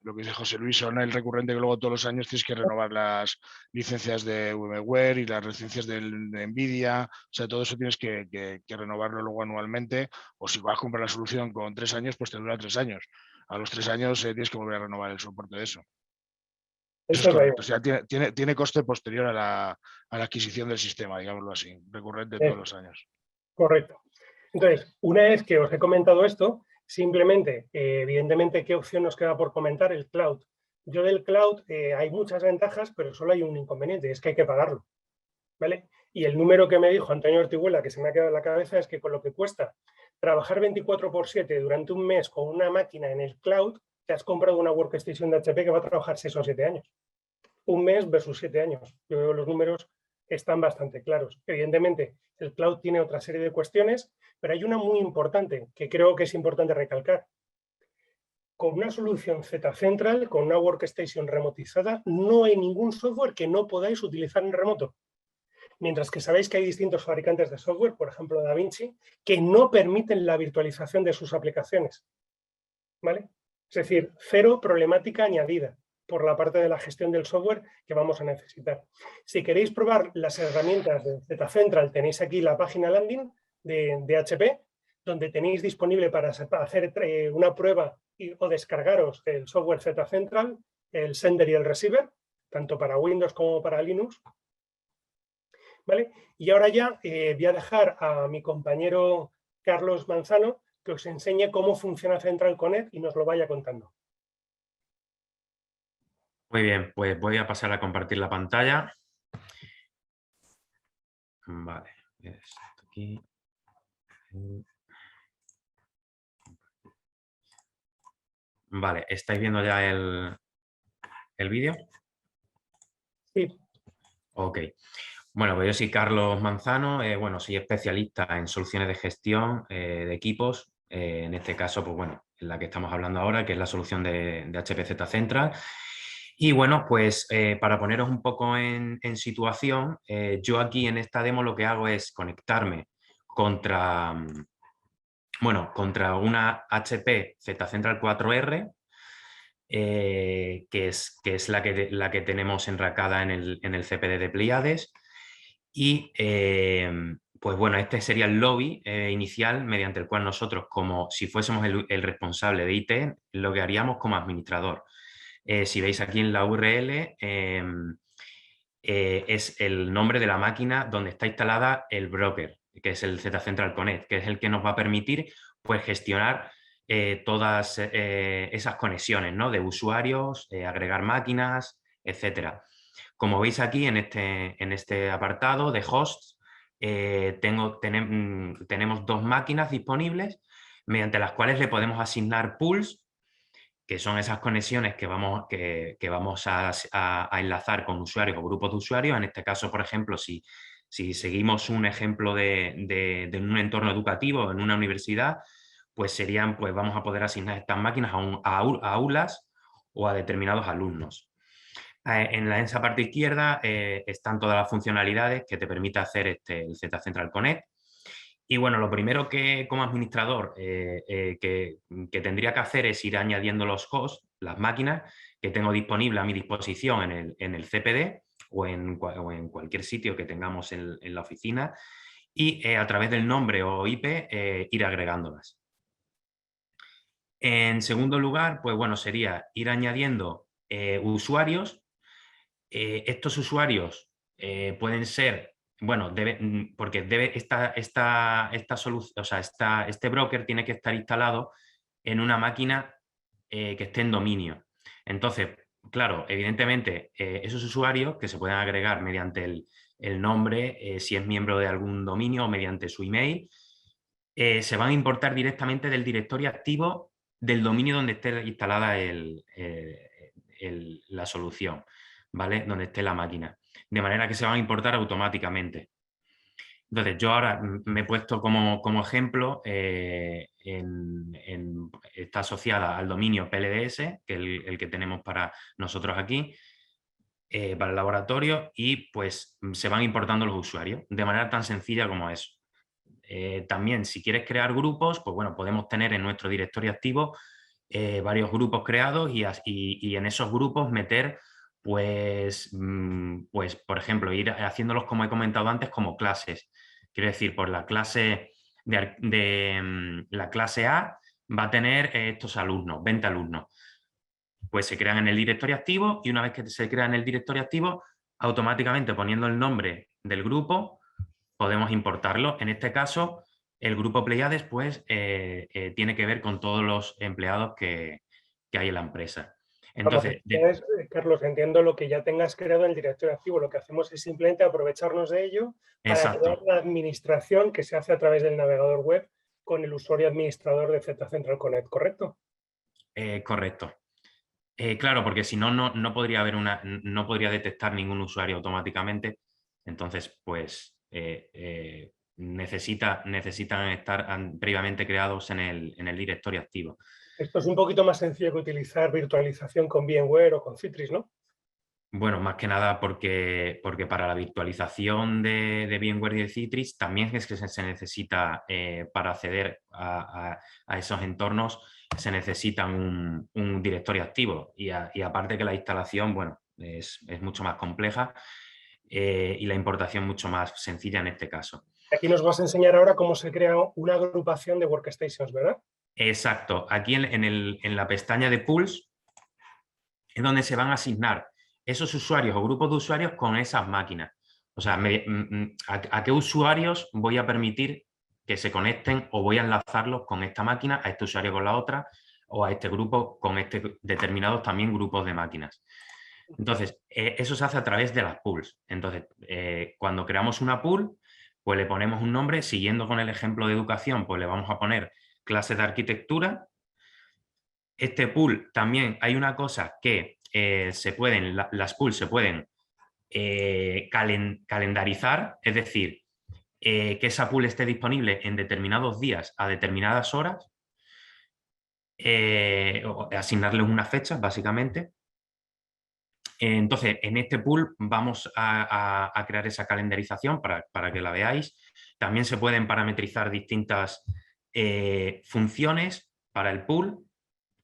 lo que dice José Luis, son el recurrente que luego todos los años tienes que renovar las licencias de VMware y las licencias de NVIDIA, o sea, todo eso tienes que renovarlo luego anualmente, o si vas a comprar la solución con 3 años, pues te dura 3 años. A los 3 años tienes que volver a renovar el soporte de eso. Eso es correcto, o sea, tiene coste posterior a la adquisición del sistema, digámoslo así, recurrente todos los años. Correcto. Entonces, una vez que os he comentado esto, simplemente, evidentemente, ¿qué opción nos queda por comentar? El cloud. Yo del cloud hay muchas ventajas, pero solo hay un inconveniente, es que hay que pagarlo, ¿vale? Y el número que me dijo Antonio Ortiguela, que se me ha quedado en la cabeza, es que con lo que cuesta trabajar 24/7 durante un mes con una máquina en el cloud, te has comprado una workstation de HP que va a trabajar 6 o 7 años. Un mes versus 7 años. Yo veo los números están bastante claros. Evidentemente, el cloud tiene otra serie de cuestiones, pero hay una muy importante que creo que es importante recalcar. Con una solución Z-Central, con una workstation remotizada, no hay ningún software que no podáis utilizar en remoto. Mientras que sabéis que hay distintos fabricantes de software, por ejemplo DaVinci, que no permiten la virtualización de sus aplicaciones, ¿vale? Es decir, cero problemática añadida por la parte de la gestión del software que vamos a necesitar. Si queréis probar las herramientas de Z-Central, tenéis aquí la página landing de HP, donde tenéis disponible para hacer una prueba o descargaros el software Z-Central, el sender y el receiver, tanto para Windows como para Linux. ¿Vale? Y ahora ya voy a dejar a mi compañero Carlos Manzano que os enseñe cómo funciona Central Connect y nos lo vaya contando. Muy bien, pues voy a pasar a compartir la pantalla. Vale, esto aquí. Vale, ¿estáis viendo ya el vídeo? Sí. Ok. Bueno, pues yo soy Carlos Manzano, bueno, soy especialista en soluciones de gestión de equipos, en este caso, pues bueno, en la que estamos hablando ahora, que es la solución de HP Z-Central. Y bueno, pues para poneros un poco en situación, yo aquí en esta demo lo que hago es conectarme contra una HP Z-Central 4R, que es la que tenemos enracada en el CPD de Pleiades. Y pues bueno, este sería el lobby inicial mediante el cual nosotros, como si fuésemos el responsable de IT, lo que haríamos como administrador. Si veis aquí en la URL, es el nombre de la máquina donde está instalada el broker, que es el Z-Central Connect, que es el que nos va a permitir pues, gestionar todas esas conexiones, ¿no? De usuarios, agregar máquinas, etcétera. Como veis aquí en este apartado de hosts, tenemos 2 máquinas disponibles mediante las cuales le podemos asignar pools, que son esas conexiones que vamos a enlazar con usuarios o grupos de usuarios. En este caso, por ejemplo, si seguimos un ejemplo de un entorno educativo en una universidad, pues vamos a poder asignar estas máquinas a aulas o a determinados alumnos. En esa parte izquierda están todas las funcionalidades que te permite hacer el Z-Central Connect. Y bueno, lo primero que como administrador que tendría que hacer es ir añadiendo los hosts, las máquinas que tengo disponible a mi disposición en el CPD o en cualquier sitio que tengamos en la oficina, y a través del nombre o IP ir agregándolas. En segundo lugar, pues bueno, sería ir añadiendo usuarios. Estos usuarios pueden ser, bueno, porque este broker tiene que estar instalado en una máquina que esté en dominio. Entonces, claro, evidentemente, esos usuarios que se pueden agregar mediante el nombre, si es miembro de algún dominio o mediante su email, se van a importar directamente del directorio activo del dominio donde esté instalada la solución, ¿vale? Donde esté la máquina. De manera que se van a importar automáticamente. Entonces, yo ahora me he puesto como ejemplo, está asociada al dominio PLDS, que es el que tenemos para nosotros aquí. para el laboratorio y pues se van importando los usuarios de manera tan sencilla como eso. También, si quieres crear grupos, pues bueno, podemos tener en nuestro directorio activo varios grupos creados y en esos grupos meter, pues, por ejemplo, ir haciéndolos, como he comentado antes, como clases. Quiero decir, por la clase la clase A va a tener estos alumnos, 20 alumnos. Pues se crean en el directorio activo y una vez que se crea en el directorio activo, automáticamente poniendo el nombre del grupo, podemos importarlo. En este caso, el grupo Pleiades pues, tiene que ver con todos los empleados que hay en la empresa. Entonces, Carlos, entiendo lo que ya tengas creado en el directorio activo. Lo que hacemos es simplemente aprovecharnos de ello para crear la administración que se hace a través del navegador web con el usuario administrador de Z Central Connect, ¿correcto? Correcto. Claro, porque si no, no podría haber no podría detectar ningún usuario automáticamente. Entonces, pues necesitan estar previamente creados en el directorio activo. Esto es un poquito más sencillo que utilizar virtualización con VMware o con Citrix, ¿no? Bueno, más que nada porque para la virtualización de VMware y de Citrix también es que se necesita, para acceder a esos entornos, se necesita un directorio activo y aparte que la instalación, bueno, es mucho más compleja y la importación mucho más sencilla en este caso. Aquí nos vas a enseñar ahora cómo se crea una agrupación de workstations, ¿verdad? Exacto. Aquí en la pestaña de Pools es donde se van a asignar esos usuarios o grupos de usuarios con esas máquinas. O sea, ¿a qué usuarios voy a permitir que se conecten o voy a enlazarlos con esta máquina, a este usuario con la otra o a este grupo con determinados también grupos de máquinas? Entonces, eso se hace a través de las pools. Entonces, cuando creamos una pool, pues le ponemos un nombre, siguiendo con el ejemplo de educación, pues le vamos a poner clases de arquitectura. Este pool también hay una cosa que las pools se pueden calendarizar, es decir, que esa pool esté disponible en determinados días a determinadas horas, asignarles unas fechas, básicamente. Entonces, en este pool vamos a crear esa calendarización para que la veáis. También se pueden parametrizar distintas funciones para el pool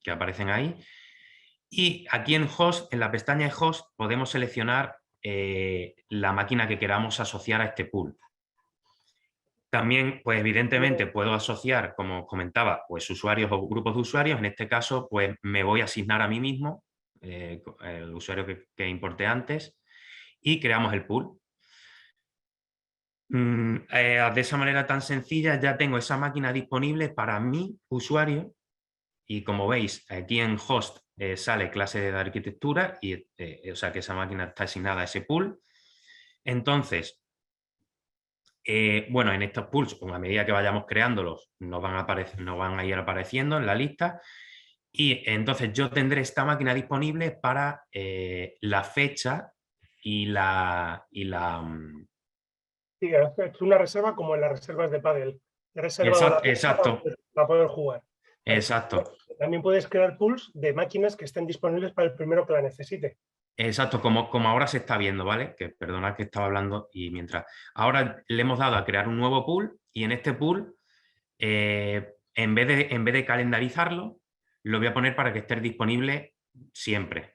que aparecen ahí. Y aquí en Host, en la pestaña de Host, podemos seleccionar la máquina que queramos asociar a este pool. También, pues evidentemente, puedo asociar, como comentaba, pues usuarios o grupos de usuarios. En este caso, pues me voy a asignar a mí mismo, el usuario que importé antes, y creamos el pool. De esa manera tan sencilla ya tengo esa máquina disponible para mi usuario. Y como veis, aquí en Host sale clase de arquitectura, y, o sea que esa máquina está asignada a ese pool. Entonces, bueno, en estos pools, a medida que vayamos creándolos, nos van a ir apareciendo en la lista. Y entonces yo tendré esta máquina disponible para la fecha y la... Sí, es una reserva como en las reservas de pádel. Exacto. Para poder jugar. Exacto. También puedes crear pools de máquinas que estén disponibles para el primero que la necesite. Exacto, como ahora se está viendo, ¿vale? Que perdonad que estaba hablando y mientras... Ahora le hemos dado a crear un nuevo pool y en este pool, en vez de calendarizarlo, lo voy a poner para que esté disponible siempre.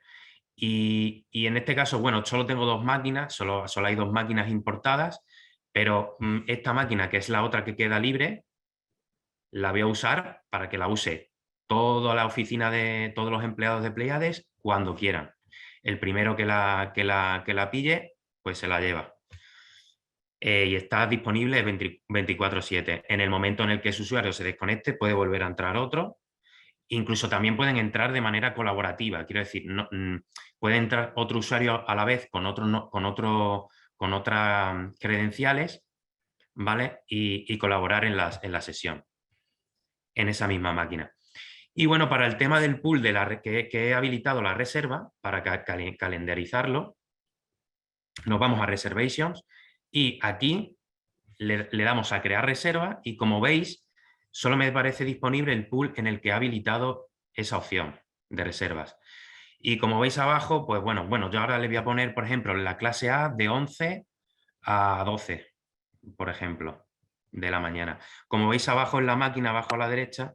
Y en este caso, bueno, solo tengo dos máquinas, solo hay dos máquinas importadas, pero esta máquina, que es la otra que queda libre, la voy a usar para que la use toda la oficina de todos los empleados de Pleiades cuando quieran. El primero que la pille, pues se la lleva. Y está disponible 24/7. En el momento en el que ese usuario se desconecte, puede volver a entrar otro. Incluso también pueden entrar de manera colaborativa. Quiero decir, puede entrar otro usuario a la vez con otras credenciales, ¿vale? Y colaborar en la sesión, en esa misma máquina. Y bueno, para el tema del pool que he habilitado la reserva, para calendarizarlo, nos vamos a Reservations y aquí le damos a crear reserva y como veis, solo me parece disponible el pool en el que he habilitado esa opción de reservas. Y como veis abajo, pues bueno, yo ahora le voy a poner, por ejemplo, la clase A de 11 a 12, por ejemplo, de la mañana. Como veis abajo en la máquina, abajo a la derecha,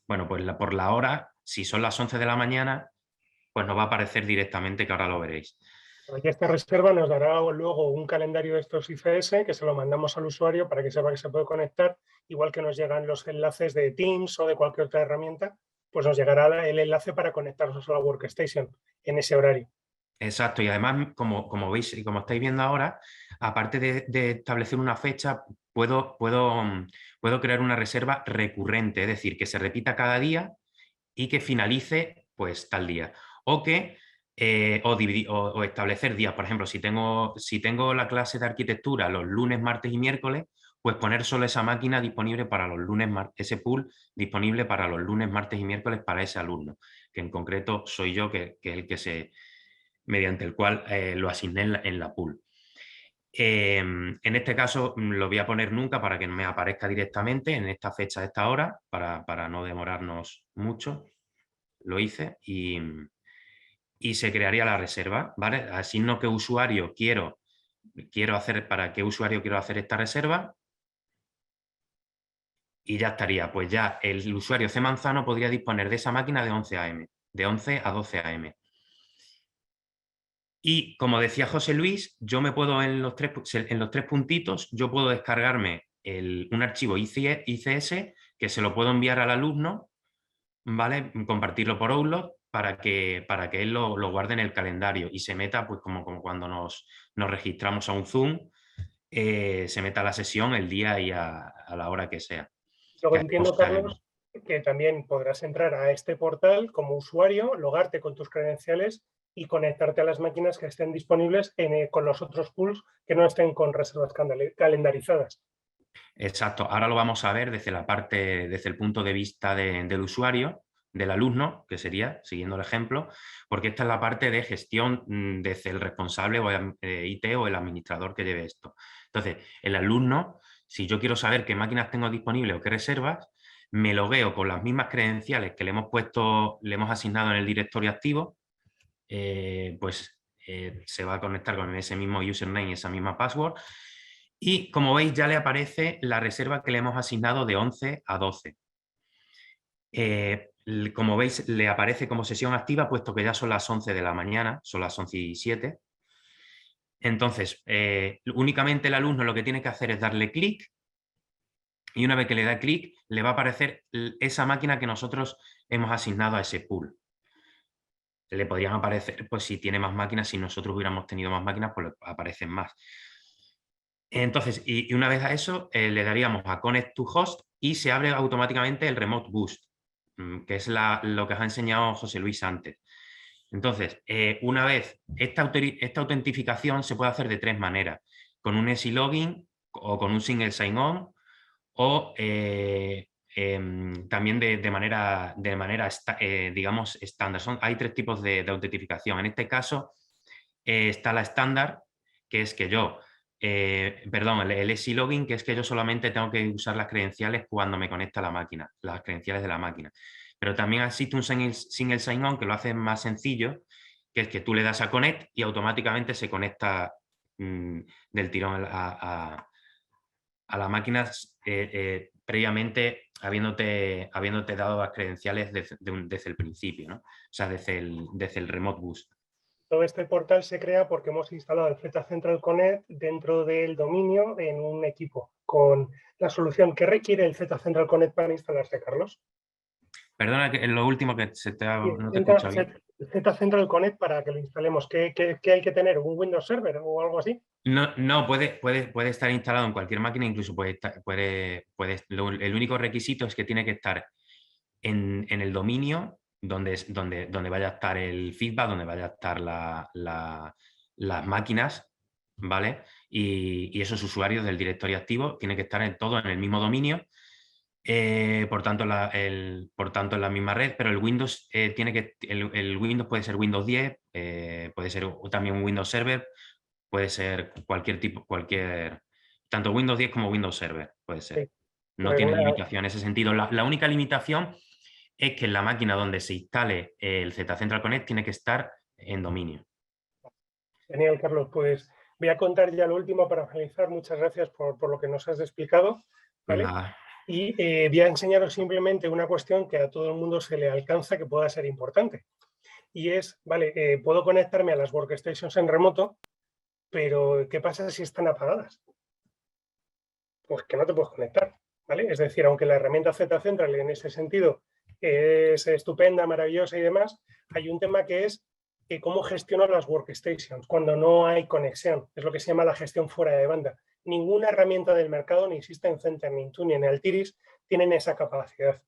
por la hora, si son las 11 de la mañana, pues nos va a aparecer directamente, que ahora lo veréis. Y esta reserva nos dará luego un calendario de estos ICS que se lo mandamos al usuario para que sepa que se puede conectar, igual que nos llegan los enlaces de Teams o de cualquier otra herramienta, pues nos llegará el enlace para conectarnos a la Workstation en ese horario. Exacto, y además, como veis y como estáis viendo ahora, aparte de establecer una fecha, puedo crear una reserva recurrente, es decir, que se repita cada día y que finalice pues tal día. O que o establecer días. Por ejemplo, si tengo la clase de arquitectura los lunes, martes y miércoles, pues poner solo esa máquina disponible para los lunes, ese pool disponible para los lunes, martes y miércoles para ese alumno, que en concreto soy yo, que es el que mediante el cual lo asigné en la pool. En este caso lo voy a poner nunca para que me aparezca directamente en esta fecha, a esta hora, para no demorarnos mucho. Lo hice y se crearía la reserva, ¿vale? Asigno qué usuario para qué usuario quiero hacer esta reserva y ya estaría. Pues ya el usuario C. Manzano podría disponer de esa máquina de 11 a.m., de 11 a 12 a.m. Y como decía José Luis, yo me puedo en los tres puntitos, yo puedo descargarme un archivo ICS que se lo puedo enviar al alumno, ¿vale? Compartirlo por Outlook para que él lo guarde en el calendario y se meta, pues como cuando nos registramos a un Zoom, se meta a la sesión el día y a la hora que sea. Luego entiendo, Carlos, que también podrás entrar a este portal como usuario, logarte con tus credenciales y conectarte a las máquinas que estén disponibles con los otros pools que no estén con reservas calendarizadas. Exacto. Ahora lo vamos a ver desde el punto de vista del usuario, del alumno, que sería, siguiendo el ejemplo, porque esta es la parte de gestión desde el responsable o IT o el administrador que lleve esto. Entonces, el alumno, si yo quiero saber qué máquinas tengo disponibles o qué reservas, me logueo con las mismas credenciales que le hemos asignado en el directorio activo, se va a conectar con ese mismo username y esa misma password. Y como veis ya le aparece la reserva que le hemos asignado de 11 a 12. Como veis le aparece como sesión activa puesto que ya son las 11 de la mañana, son las 11:07. Entonces, únicamente el alumno lo que tiene que hacer es darle clic y una vez que le da clic le va a aparecer esa máquina que nosotros hemos asignado a ese pool. Le podrían aparecer, pues si tiene más máquinas, si nosotros hubiéramos tenido más máquinas, pues le aparecen más. Entonces, y una vez a eso, le daríamos a Connect to Host y se abre automáticamente el Remote Boost, que es lo que os ha enseñado José Luis antes. Entonces, una vez, esta autentificación se puede hacer de tres maneras, con un ESI Login o con un Single Sign-On o también de manera digamos, estándar. Hay tres tipos de autentificación. En este caso está la estándar, que es que yo... el ESI Login, que es que yo solamente tengo que usar las credenciales cuando me conecta a la máquina, las credenciales de la máquina. Pero también existe un Single Sign-On que lo hace más sencillo, que es que tú le das a Connect y automáticamente se conecta del tirón a la máquina previamente habiéndote dado las credenciales desde el principio, ¿no? O sea, desde el Remote Boost. Todo este portal se crea porque hemos instalado el Z Central Connect dentro del dominio en un equipo con la solución que requiere el Z Central Connect para instalarse, Carlos. Perdona, que lo último que no te he escuchado bien. Z Central Connect para que lo instalemos. ¿Qué hay que tener? ¿Un Windows Server o algo así? No, puede estar instalado en cualquier máquina, incluso el único requisito es que tiene que estar en el dominio donde vaya a estar el feedback, donde vaya a estar las máquinas, ¿vale? Y esos usuarios del directorio activo tienen que estar todo en el mismo dominio, por tanto en la misma red, pero el Windows el Windows puede ser Windows 10, puede ser también un Windows Server, puede ser tanto Windows 10 como Windows Server, puede ser. Sí. No tiene limitación en ese sentido. La única limitación es que en la máquina donde se instale el Z-Central Connect tiene que estar en dominio. Genial, Carlos. Pues voy a contar ya lo último para finalizar. Muchas gracias por lo que nos has explicado, ¿vale? Nada. Y voy a enseñaros simplemente una cuestión que a todo el mundo se le alcanza que pueda ser importante. Y es, vale, puedo conectarme a las workstations en remoto, pero ¿qué pasa si están apagadas? Pues que no te puedes conectar, ¿vale? Es decir, aunque la herramienta Z-Central en ese sentido es estupenda, maravillosa y demás, hay un tema que es cómo gestiono las workstations cuando no hay conexión. Es lo que se llama la gestión fuera de banda. Ninguna herramienta del mercado, ni SystemCenter, ni Intune, ni en Altiris, tienen esa capacidad.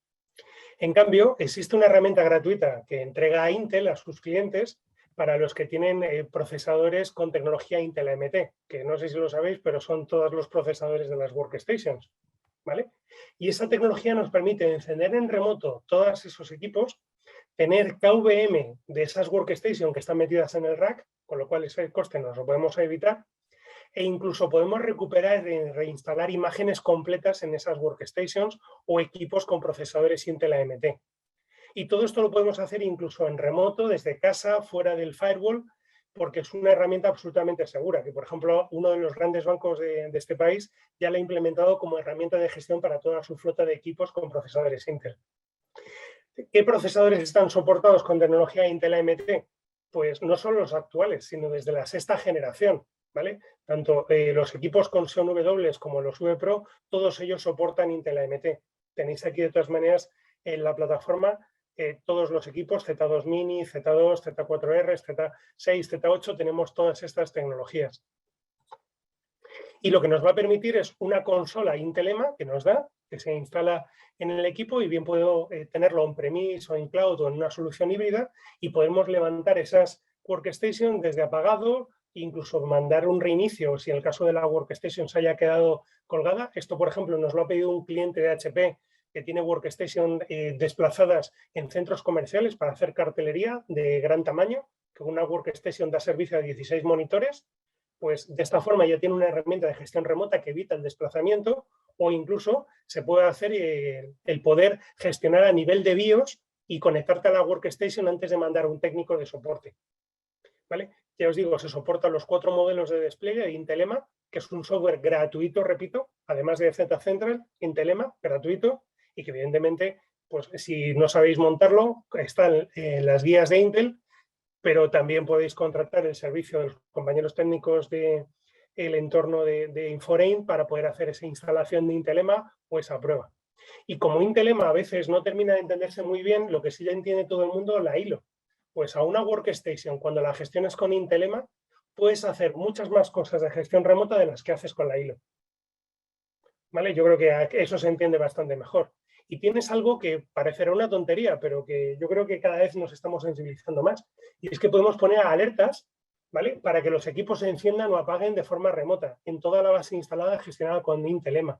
En cambio, existe una herramienta gratuita que entrega a Intel a sus clientes para los que tienen procesadores con tecnología Intel AMD, que no sé si lo sabéis, pero son todos los procesadores de las workstations, ¿vale? Y esa tecnología nos permite encender en remoto todos esos equipos, tener KVM de esas workstations que están metidas en el rack, con lo cual ese coste nos lo podemos evitar, e incluso podemos recuperar y reinstalar imágenes completas en esas workstations o equipos con procesadores Intel AMD. Y todo esto lo podemos hacer incluso en remoto, desde casa, fuera del firewall, porque es una herramienta absolutamente segura, que por ejemplo uno de los grandes bancos de este país ya la ha implementado como herramienta de gestión para toda su flota de equipos con procesadores Intel. ¿Qué procesadores están soportados con tecnología Intel AMD? Pues no solo los actuales, sino desde la 6ª generación, ¿vale? Tanto los equipos con Xeon W como los vPro, todos ellos soportan Intel AMD. Tenéis aquí de todas maneras en la plataforma todos los equipos, Z2 Mini, Z2, Z4R, Z6, Z8, tenemos todas estas tecnologías. Y lo que nos va a permitir es una consola Intel EMA que nos da, que se instala en el equipo y bien puedo tenerlo on-premise o en cloud o en una solución híbrida y podemos levantar esas workstations desde apagado, incluso mandar un reinicio si en el caso de la workstation se haya quedado colgada. Esto, por ejemplo, nos lo ha pedido un cliente de HP que tiene workstation desplazadas en centros comerciales para hacer cartelería de gran tamaño, que una workstation da servicio a 16 monitores. Pues de esta forma ya tiene una herramienta de gestión remota que evita el desplazamiento o incluso se puede hacer el poder gestionar a nivel de BIOS y conectarte a la workstation antes de mandar a un técnico de soporte. ¿Vale? Ya os digo, se soportan los 4 modelos de despliegue de Intel EMA, que es un software gratuito, repito, además de Z-Central, Intel EMA, gratuito, y que evidentemente, pues si no sabéis montarlo, están las guías de Intel, pero también podéis contratar el servicio de los compañeros técnicos del entorno de Inforein para poder hacer esa instalación de Intel EMA o esa prueba. Y como Intel EMA a veces no termina de entenderse muy bien, lo que sí ya entiende todo el mundo, la ILO. Pues a una workstation, cuando la gestionas con Intel EMA, puedes hacer muchas más cosas de gestión remota de las que haces con la ILO. ¿Vale? Yo creo que eso se entiende bastante mejor. Y tienes algo que parecerá una tontería, pero que yo creo que cada vez nos estamos sensibilizando más. Y es que podemos poner alertas, ¿vale? Para que los equipos se enciendan o apaguen de forma remota en toda la base instalada gestionada con Intel EMA.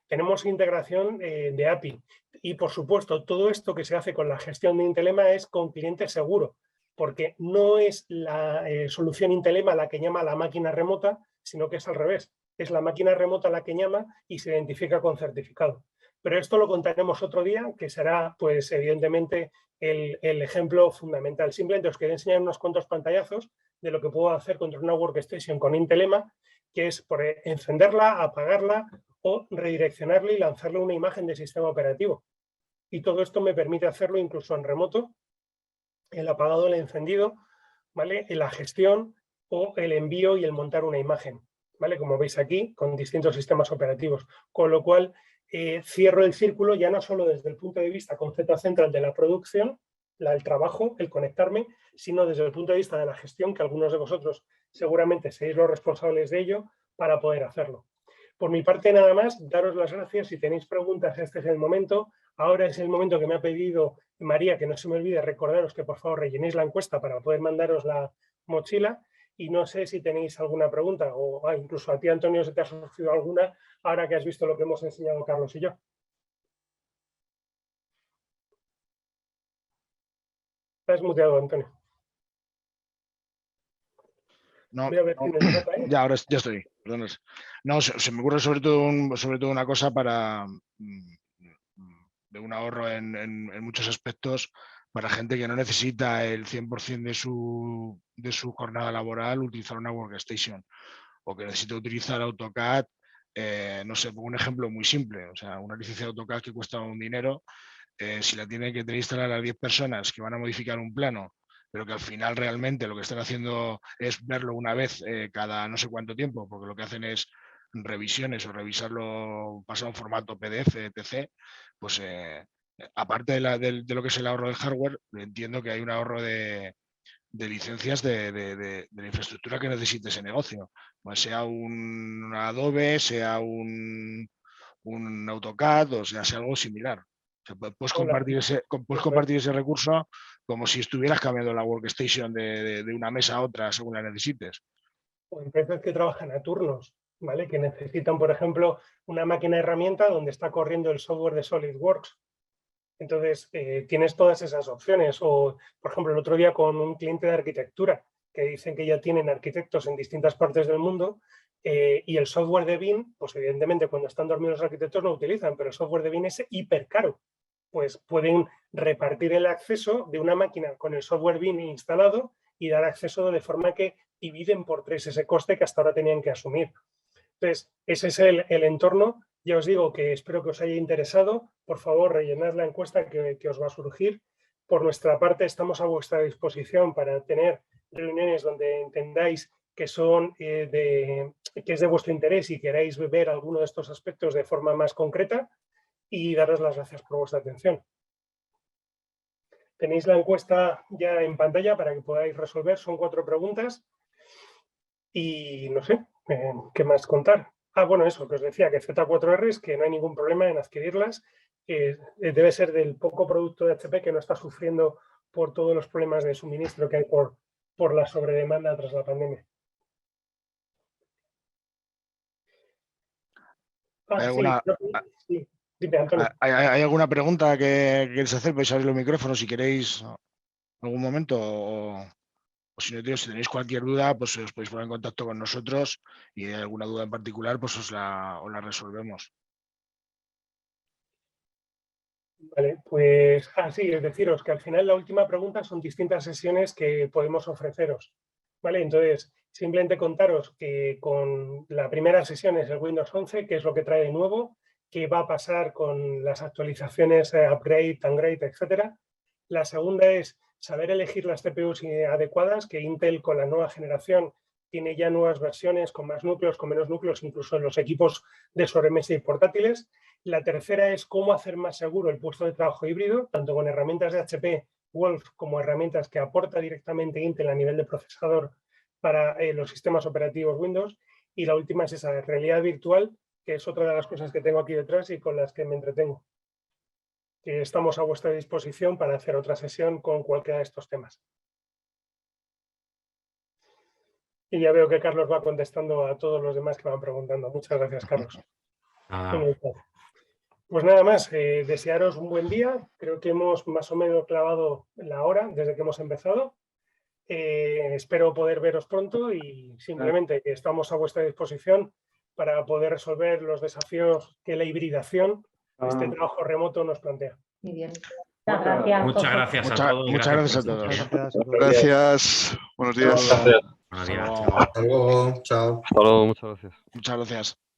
Tenemos integración de API. Y, por supuesto, todo esto que se hace con la gestión de Intel EMA es con cliente seguro, porque no es la solución Intel EMA la que llama a la máquina remota, sino que es al revés. Es la máquina remota la que llama y se identifica con certificado. Pero esto lo contaremos otro día, que será, pues, evidentemente, el ejemplo fundamental. Simplemente os quería enseñar unos cuantos pantallazos de lo que puedo hacer contra una workstation con Intel EMA, que es por encenderla, apagarla o redireccionarla y lanzarle una imagen de sistema operativo. Y todo esto me permite hacerlo incluso en remoto, el apagado, el encendido, ¿vale? La gestión o el envío y el montar una imagen, ¿vale? Como veis aquí, con distintos sistemas operativos. Con lo cual, cierro el círculo ya no solo desde el punto de vista con Z-Central de la producción, el trabajo, el conectarme, sino desde el punto de vista de la gestión, que algunos de vosotros seguramente seréis los responsables de ello, para poder hacerlo. Por mi parte, nada más, daros las gracias. Si tenéis preguntas, este es el momento. Ahora es el momento que me ha pedido María, que no se me olvide recordaros que por favor rellenéis la encuesta para poder mandaros la mochila. Y no sé si tenéis alguna pregunta o incluso a ti, Antonio, se te ha surgido alguna ahora que has visto lo que hemos enseñado Carlos y yo. Estás muteado, Antonio. No, voy a ver quién me toca ahí. ya, ahora ya estoy. Perdón. No, se me ocurre sobre todo una cosa para un ahorro en muchos aspectos para gente que no necesita el 100% de su jornada laboral utilizar una workstation, o que necesita utilizar AutoCAD. No sé, pongo un ejemplo muy simple, o sea, una licencia de AutoCAD que cuesta un dinero, si la tienen que instalar a 10 personas que van a modificar un plano, pero que al final realmente lo que están haciendo es verlo una vez cada no sé cuánto tiempo, porque lo que hacen es revisiones o revisarlo pasado en formato PDF, etc., pues aparte de lo que es el ahorro del hardware, entiendo que hay un ahorro de licencias de la infraestructura que necesite ese negocio, pues sea un Adobe, sea un AutoCAD, o sea algo similar. O sea, puedes compartir ese recurso como si estuvieras cambiando la workstation de una mesa a otra según la necesites. O empresas que trabajan a turnos, ¿vale? Que necesitan, por ejemplo, una máquina herramienta donde está corriendo el software de SolidWorks. Entonces, tienes todas esas opciones. O, por ejemplo, el otro día con un cliente de arquitectura que dicen que ya tienen arquitectos en distintas partes del mundo, y el software de BIM, pues evidentemente cuando están dormidos los arquitectos no utilizan, pero el software de BIM es hiper caro. Pues pueden repartir el acceso de una máquina con el software BIM instalado y dar acceso de forma que dividen por 3 ese coste que hasta ahora tenían que asumir. Entonces, ese es el entorno. Ya os digo que espero que os haya interesado. Por favor, rellenad la encuesta que os va a surgir. Por nuestra parte, estamos a vuestra disposición para tener reuniones donde entendáis que que es de vuestro interés y queráis ver alguno de estos aspectos de forma más concreta, y daros las gracias por vuestra atención. Tenéis la encuesta ya en pantalla para que podáis resolver. Son 4 preguntas y no sé, ¿qué más contar? Bueno, eso que os decía, que Z4R, que no hay ningún problema en adquirirlas. Debe ser del poco producto de HP que no está sufriendo por todos los problemas de suministro que hay por la sobredemanda tras la pandemia. ¿Hay alguna pregunta que queréis hacer? Podéis abrir los micrófonos si queréis en algún momento, o si no, si tenéis cualquier duda, pues os podéis poner en contacto con nosotros, y hay alguna duda en particular, pues os la resolvemos. Vale, pues sí, es deciros que al final la última pregunta son distintas sesiones que podemos ofreceros. Vale, entonces simplemente contaros que con la primera sesión es el Windows 11, que es lo que trae de nuevo, qué va a pasar con las actualizaciones, upgrade, downgrade, etcétera. La segunda es saber elegir las CPUs adecuadas, que Intel con la nueva generación tiene ya nuevas versiones con más núcleos, con menos núcleos, incluso en los equipos de sobremesa y portátiles. La tercera es cómo hacer más seguro el puesto de trabajo híbrido, tanto con herramientas de HP Wolf como herramientas que aporta directamente Intel a nivel de procesador para los sistemas operativos Windows. Y la última es esa realidad virtual, que es otra de las cosas que tengo aquí detrás y con las que me entretengo. Estamos a vuestra disposición para hacer otra sesión con cualquiera de estos temas. Y ya veo que Carlos va contestando a todos los demás que van preguntando. Muchas gracias, Carlos. Pues nada más, desearos un buen día. Creo que hemos más o menos clavado la hora desde que hemos empezado. Espero poder veros pronto y simplemente que estamos a vuestra disposición para poder resolver los desafíos que la hibridación, este trabajo remoto, nos plantea. Muy bien. Muchas gracias a todos. Muchas gracias a todos. Gracias. Buenos días. Buenos días. Hasta luego. Chao. Hasta luego. Muchas gracias. Muchas gracias.